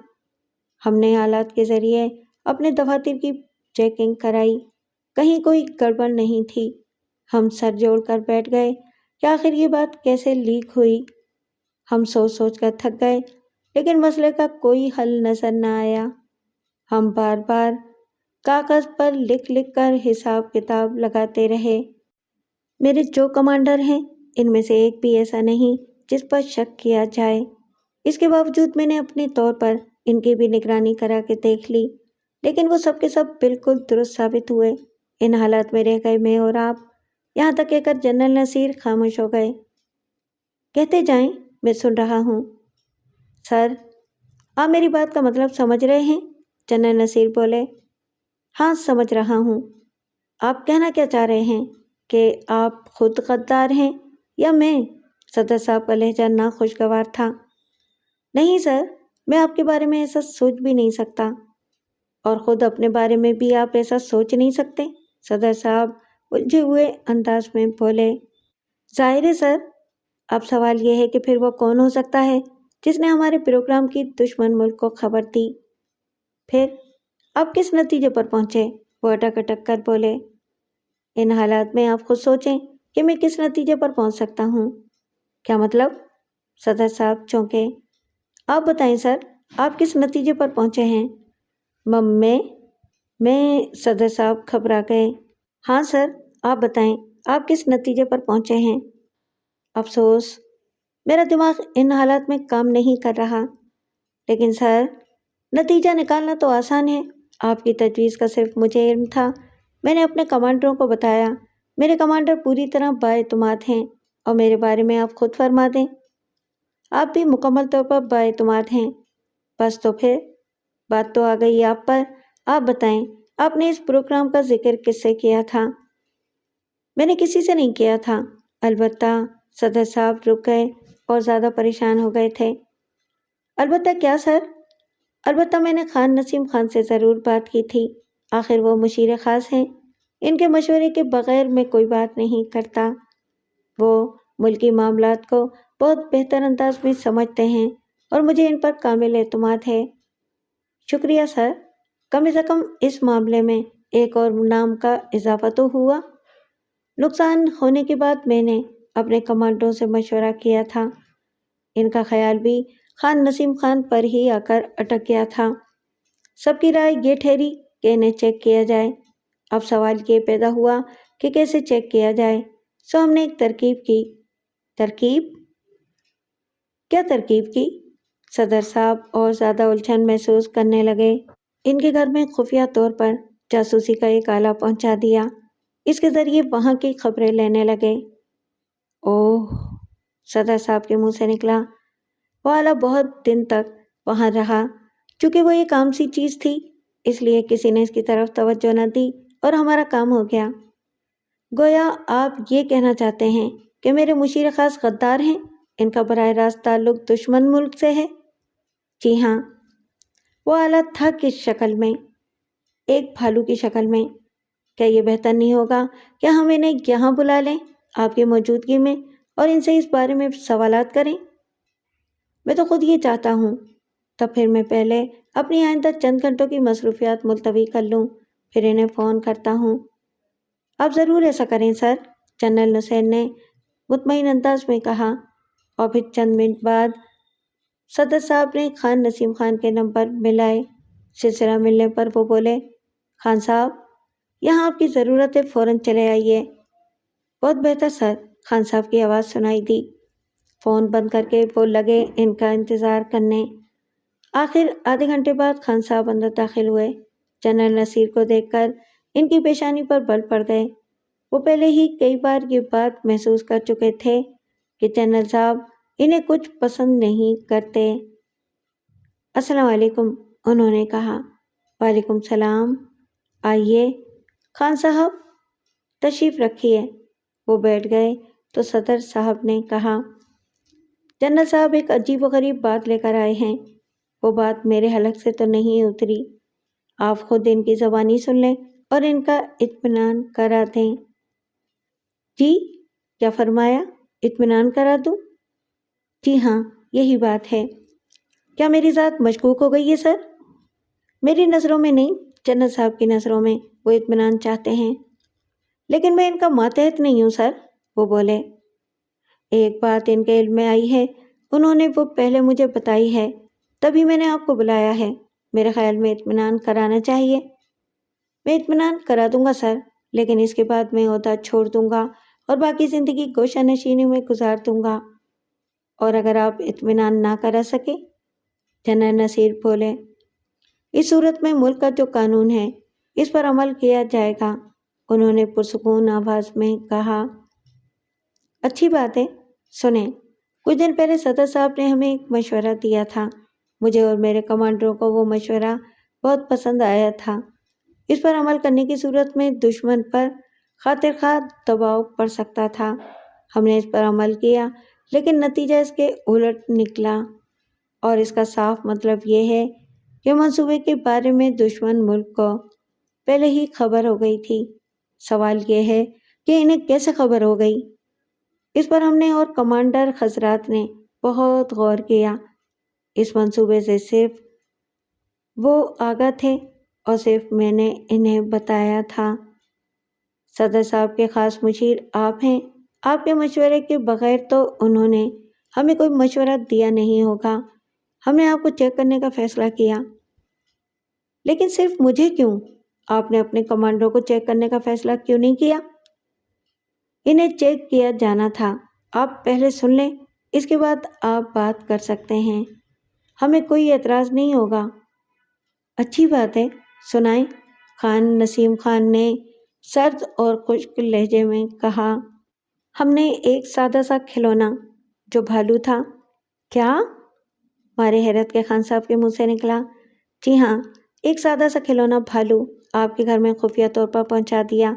ہم نے آلات کے ذریعے اپنے دفاتر کی چیکنگ کرائی، کہیں کوئی گڑبڑ نہیں تھی۔ ہم سر جوڑ کر بیٹھ گئے کہ آخر یہ بات کیسے لیک ہوئی۔ ہم سوچ سوچ کر تھک گئے، لیکن مسئلے کا کوئی حل نظر نہ آیا۔ ہم بار بار کاغذ پر لکھ لکھ کر حساب کتاب لگاتے رہے۔ میرے جو کمانڈر ہیں، ان میں سے ایک بھی ایسا نہیں جس پر شک کیا جائے۔ اس کے باوجود میں نے اپنے طور پر ان کی بھی نگرانی کرا کے دیکھ لی، لیکن وہ سب کے سب بالکل درست ثابت ہوئے۔ ان حالات میں رہ گئے میں اور آپ، یہاں تک کہہ کر جنرل نصیر خاموش ہو گئے۔ کہتے جائیں، میں سن رہا ہوں۔ سر، آپ میری بات کا مطلب سمجھ رہے ہیں؟ جنرل نصیر بولے۔ ہاں، سمجھ رہا ہوں۔ آپ کہنا کیا چاہ رہے ہیں کہ آپ خود غدار ہیں یا میں؟ صدر صاحب کا لہجہ ناخوشگوار تھا۔ نہیں سر، میں آپ کے بارے میں ایسا سوچ بھی نہیں سکتا، اور خود اپنے بارے میں بھی آپ ایسا سوچ نہیں سکتے، صدر صاحب الجھے ہوئے انداز میں بولے۔ ظاہر ہے سر، اب سوال یہ ہے کہ پھر وہ کون ہو سکتا ہے جس نے ہمارے پروگرام کی دشمن ملک کو خبر دی؟ پھر آپ کس نتیجے پر پہنچے؟ وہ اٹک اٹک کر بولے۔ ان حالات میں آپ خود سوچیں کہ میں کس نتیجے پر پہنچ سکتا ہوں۔ کیا مطلب؟ صدر صاحب چونکے۔ آپ بتائیں سر، آپ کس نتیجے پر پہنچے ہیں؟ میں صدر صاحب گھبرا گئے۔ ہاں سر، آپ بتائیں، آپ کس نتیجے پر پہنچے ہیں؟ افسوس، میرا دماغ ان حالات میں کام نہیں کر رہا۔ لیکن سر، نتیجہ نکالنا تو آسان ہے۔ آپ کی تجویز کا صرف مجھے علم تھا، میں نے اپنے کمانڈروں کو بتایا۔ میرے کمانڈر پوری طرح بااعتماد ہیں، اور میرے بارے میں آپ خود فرما دیں۔ آپ بھی مکمل طور پر بااعتماد ہیں۔ بس تو پھر بات تو آ گئی آپ پر۔ آپ بتائیں، آپ نے اس پروگرام کا ذکر کس سے کیا تھا؟ میں نے کسی سے نہیں کیا تھا، البتہ صدر صاحب رک گئے اور زیادہ پریشان ہو گئے تھے۔ البتہ کیا سر؟ البتہ میں نے خان نسیم خان سے ضرور بات کی تھی، آخر وہ مشیر خاص ہیں، ان کے مشورے کے بغیر میں کوئی بات نہیں کرتا۔ وہ ملکی معاملات کو بہت بہتر انداز میں سمجھتے ہیں اور مجھے ان پر کامل اعتماد ہے۔ شکریہ سر، کم از کم اس معاملے میں ایک اور نام کا اضافہ تو ہوا۔ نقصان ہونے کے بعد میں نے اپنے کمانڈوں سے مشورہ کیا تھا، ان کا خیال بھی خان نسیم خان پر ہی آ کر اٹک گیا تھا۔ سب کی رائے یہ ٹھہری کہ انہیں چیک کیا جائے۔ اب سوال یہ پیدا ہوا کہ کیسے چیک کیا جائے، سو ہم نے ایک ترکیب کی۔ ترکیب؟ کیا ترکیب کی؟ صدر صاحب اور زیادہ الجھن محسوس کرنے لگے۔ ان کے گھر میں خفیہ طور پر جاسوسی کا ایک آلہ پہنچا دیا، اس کے ذریعے وہاں کی خبریں لینے لگے۔ اوہ، صدر صاحب کے منہ سے نکلا۔ وہ آلہ بہت دن تک وہاں رہا، چونکہ وہ ایک عام سی چیز تھی، اس لیے کسی نے اس کی طرف توجہ نہ دی اور ہمارا کام ہو گیا۔ گویا آپ یہ کہنا چاہتے ہیں کہ میرے مشیر خاص غدار ہیں، ان کا براہ راست تعلق دشمن ملک سے ہے؟ جی ہاں۔ وہ آلہ تھا کس شکل میں؟ ایک بھالو کی شکل میں۔ کیا یہ بہتر نہیں ہوگا کہ ہم انہیں یہاں بلا لیں آپ کی موجودگی میں اور ان سے اس بارے میں سوالات کریں؟ میں تو خود یہ چاہتا ہوں۔ تب پھر میں پہلے اپنی آئندہ چند گھنٹوں کی مصروفیات ملتوی کر لوں، پھر انہیں فون کرتا ہوں۔ آپ ضرور ایسا کریں سر، جنرل نصیر نے مطمئن انداز میں کہا، اور پھر چند منٹ بعد صدر صاحب نے خان نسیم خان کے نمبر ملائے۔ سلسلہ ملنے پر وہ بولے، خان صاحب، یہاں آپ کی ضرورت ہے، فوراً چلے آئیے۔ بہت بہتر سر، خان صاحب کی آواز سنائی دی۔ فون بند کر کے وہ لگے ان کا انتظار کرنے۔ آخر آدھے گھنٹے بعد خان صاحب اندر داخل ہوئے۔ جنرل نصیر کو دیکھ کر ان کی پیشانی پر بل پڑ گئے۔ وہ پہلے ہی کئی بار یہ بات محسوس کر چکے تھے کہ جنرل صاحب انہیں کچھ پسند نہیں کرتے۔ السلام علیکم، انہوں نے کہا۔ وعلیکم السلام، آئیے خان صاحب، تشریف رکھیے۔ وہ بیٹھ گئے تو صدر صاحب نے کہا، جنرل صاحب ایک عجیب و غریب بات لے کر آئے ہیں۔ وہ بات میرے حلق سے تو نہیں اتری، آپ خود ان کی زبانی سن لیں اور ان کا اطمینان کرا دیں۔ جی، کیا فرمایا؟ اطمینان کرا دوں؟ جی ہاں، یہی بات ہے۔ کیا میری ذات مشکوک ہو گئی ہے سر؟ میری نظروں میں نہیں، جنرل صاحب کی نظروں میں وہ اطمینان چاہتے ہیں، لیکن میں ان کا ماتحت نہیں ہوں سر، وہ بولے۔ ایک بات ان کے علم میں آئی ہے، انہوں نے وہ پہلے مجھے بتائی ہے، تبھی میں نے آپ کو بلایا ہے۔ میرے خیال میں اطمینان کرانا چاہیے۔ میں اطمینان کرا دوں گا سر، لیکن اس کے بعد میں عہدہ چھوڑ دوں گا اور باقی زندگی گوشہ نشینی میں گزار دوں گا۔ اور اگر آپ اطمینان نہ کرا سکے؟ جنرل نصیر بولے، اس صورت میں ملک کا جو قانون ہے اس پر عمل کیا جائے گا، انہوں نے پرسکون آواز میں کہا۔ اچھی بات ہے، سنیں، کچھ دن پہلے صدر صاحب نے ہمیں ایک مشورہ دیا تھا، مجھے اور میرے کمانڈروں کو وہ مشورہ بہت پسند آیا تھا۔ اس پر عمل کرنے کی صورت میں دشمن پر خاطر خواہ دباؤ پڑ سکتا تھا۔ ہم نے اس پر عمل کیا، لیکن نتیجہ اس کے الٹ نکلا، اور اس کا صاف مطلب یہ ہے کہ منصوبے کے بارے میں دشمن ملک کو پہلے ہی خبر ہو گئی تھی۔ سوال یہ ہے کہ انہیں کیسے خبر ہو گئی؟ اس پر ہم نے اور کمانڈر حضرات نے بہت غور کیا۔ اس منصوبے سے صرف وہ آگاہ تھے اور صرف میں نے انہیں بتایا تھا۔ صدر صاحب کے خاص مشیر آپ ہیں، آپ کے مشورے کے بغیر تو انہوں نے ہمیں کوئی مشورہ دیا نہیں ہوگا۔ ہم نے آپ کو چیک کرنے کا فیصلہ کیا۔ لیکن صرف مجھے کیوں؟ آپ نے اپنے کمانڈروں کو چیک کرنے کا فیصلہ کیوں نہیں کیا؟ انہیں چیک کیا جانا تھا۔ آپ پہلے سن لیں، اس کے بعد آپ بات کر سکتے ہیں، ہمیں کوئی اعتراض نہیں ہوگا۔ اچھی بات ہے، سنائیں، خان نسیم خان نے سرد اور خشک لہجے میں کہا۔ ہم نے ایک سادہ سا کھلونا جو بھالو تھا۔ کیا؟ ہمارے حیرت کے خان صاحب کے منہ سے نکلا۔ جی ہاں، ایک سادہ سا کھلونا بھالو آپ کے گھر میں خفیہ طور پر پہنچا دیا۔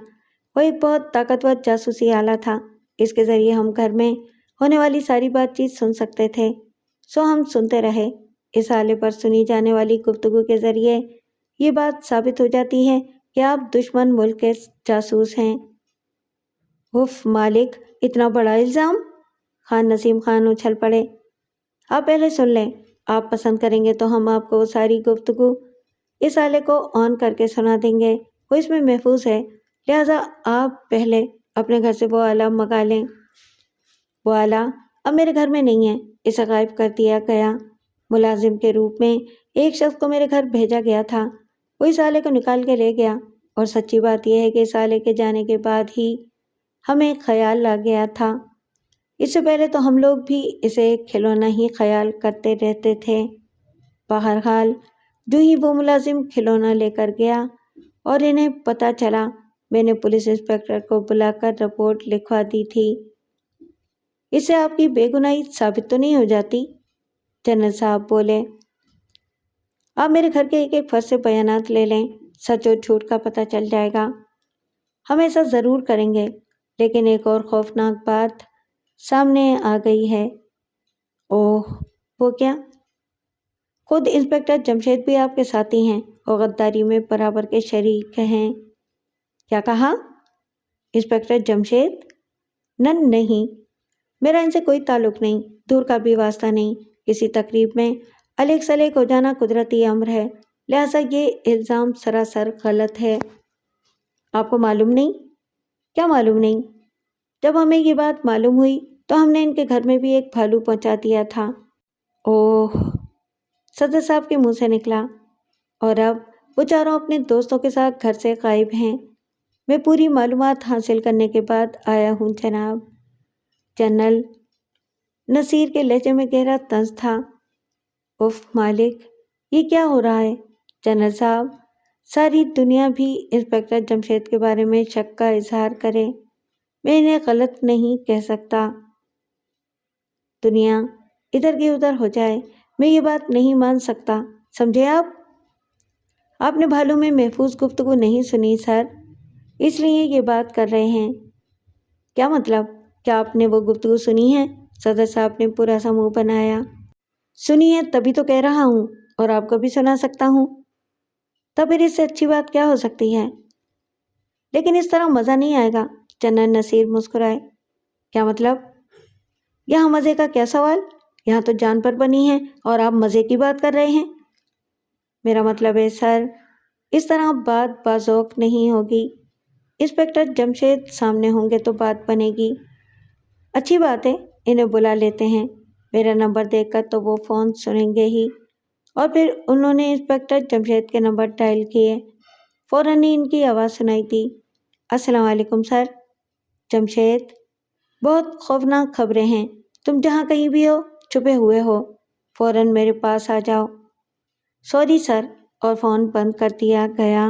وہ ایک بہت طاقتور جاسوسی آلہ تھا، اس کے ذریعے ہم گھر میں ہونے والی ساری بات چیت سن سکتے تھے، سو ہم سنتے رہے۔ اس آلے پر سنی جانے والی گفتگو کے ذریعے یہ بات ثابت ہو جاتی ہے کہ آپ دشمن ملک کے جاسوس ہیں۔ اف مالک، اتنا بڑا الزام! خان نسیم خان اچھل پڑے۔ آپ پہلے سن لیں، آپ پسند کریں گے تو ہم آپ کو وہ ساری گفتگو اس آلے کو آن کر کے سنا دیں گے، وہ اس میں محفوظ ہے، لہٰذا آپ پہلے اپنے گھر سے وہ آلہ منگا لیں۔ وہ آلہ اب میرے گھر میں نہیں ہے، اسے غائب کر دیا گیا۔ ملازم کے روپ میں ایک شخص کو میرے گھر بھیجا گیا تھا، وہ اس آلے کو نکال کے لے گیا، اور سچی بات یہ ہے کہ اس آلے کے جانے کے بعد ہی ہمیں خیال آ گیا تھا۔ اس سے پہلے تو ہم لوگ بھی اسے ایک کھلونا ہی خیال کرتے رہتے تھے۔ بہرحال جو ہی وہ ملازم کھلونا لے کر گیا اور انہیں پتہ چلا، میں نے پولیس انسپکٹر کو بلا کر رپورٹ لکھوا دی تھی۔ اس سے آپ کی بے گناہی ثابت تو نہیں ہو جاتی؟ جنرل صاحب بولے۔ آپ میرے گھر کے ایک ایک فرد سے بیانات لے لیں، سچ اور جھوٹ کا پتہ چل جائے گا۔ ہم ایسا ضرور کریں گے، لیکن ایک اور خوفناک بات سامنے آ گئی ہے۔ اوہ، وہ کیا؟ خود انسپکٹر جمشید بھی آپ کے ساتھی ہیں اور غداری میں برابر کے شریک ہیں۔ کیا کہا؟ انسپکٹر جمشید؟ نہیں، میرا ان سے کوئی تعلق نہیں، دور کا بھی واسطہ نہیں۔ کسی تقریب میں الیک سلیک ہو جانا قدرتی امر ہے، لہٰذا یہ الزام سراسر غلط ہے۔ آپ کو معلوم نہیں؟ کیا معلوم نہیں؟ جب ہمیں یہ بات معلوم ہوئی تو ہم نے ان کے گھر میں بھی ایک بھالو پہنچا دیا تھا۔ اوہ، صدر صاحب کے منہ سے نکلا، اور اب وہ چاروں اپنے دوستوں کے ساتھ گھر سے غائب ہیں۔ میں پوری معلومات حاصل کرنے کے بعد آیا ہوں جناب۔ جنرل نصیر کے لہجے میں گہرا طنز تھا۔ اف مالک، یہ کیا ہو رہا ہے؟ جنرل صاحب، ساری دنیا بھی انسپکٹر جمشید کے بارے میں شک کا اظہار کرے، میں انہیں غلط نہیں کہہ سکتا۔ دنیا ادھر کی ادھر ہو جائے، میں یہ بات نہیں مان سکتا، سمجھے آپ نے بھالو میں محفوظ گفتگو نہیں سنی سر، اس لیے یہ بات کر رہے ہیں۔ کیا مطلب؟ کیا آپ نے وہ گفتگو سنی ہے؟ صدر صاحب نے پورا سا منہ بنایا۔ سنی ہے تبھی تو کہہ رہا ہوں، اور آپ کو بھی سنا سکتا ہوں، تو پھر اس سے اچھی بات کیا ہو سکتی ہے؟ لیکن اس طرح مزہ نہیں آئے گا، جنرل نصیر مسکرائے۔ کیا مطلب؟ یہاں مزے کا کیا سوال؟ یہاں تو جان پر بنی ہے اور آپ مزے کی بات کر رہے ہیں۔ میرا مطلب ہے سر، اس طرح بات بازوق نہیں ہوگی۔ انسپکٹر جمشید سامنے ہوں گے تو بات بنے گی۔ اچھی بات ہے، انہیں بلا لیتے ہیں، میرا نمبر دیکھ کر تو وہ فون سنیں گے ہی۔ اور پھر انہوں نے انسپکٹر جمشید کے نمبر ڈائل کیے، فوراً ہی ان کی آواز سنائی دی۔ السلام علیکم سر۔ جمشید، بہت خوفناک خبریں ہیں، تم جہاں کہیں بھی ہو، چھپے ہوئے ہو، فوراً میرے پاس آ جاؤ۔ سوری سر، اور فون بند کر دیا گیا۔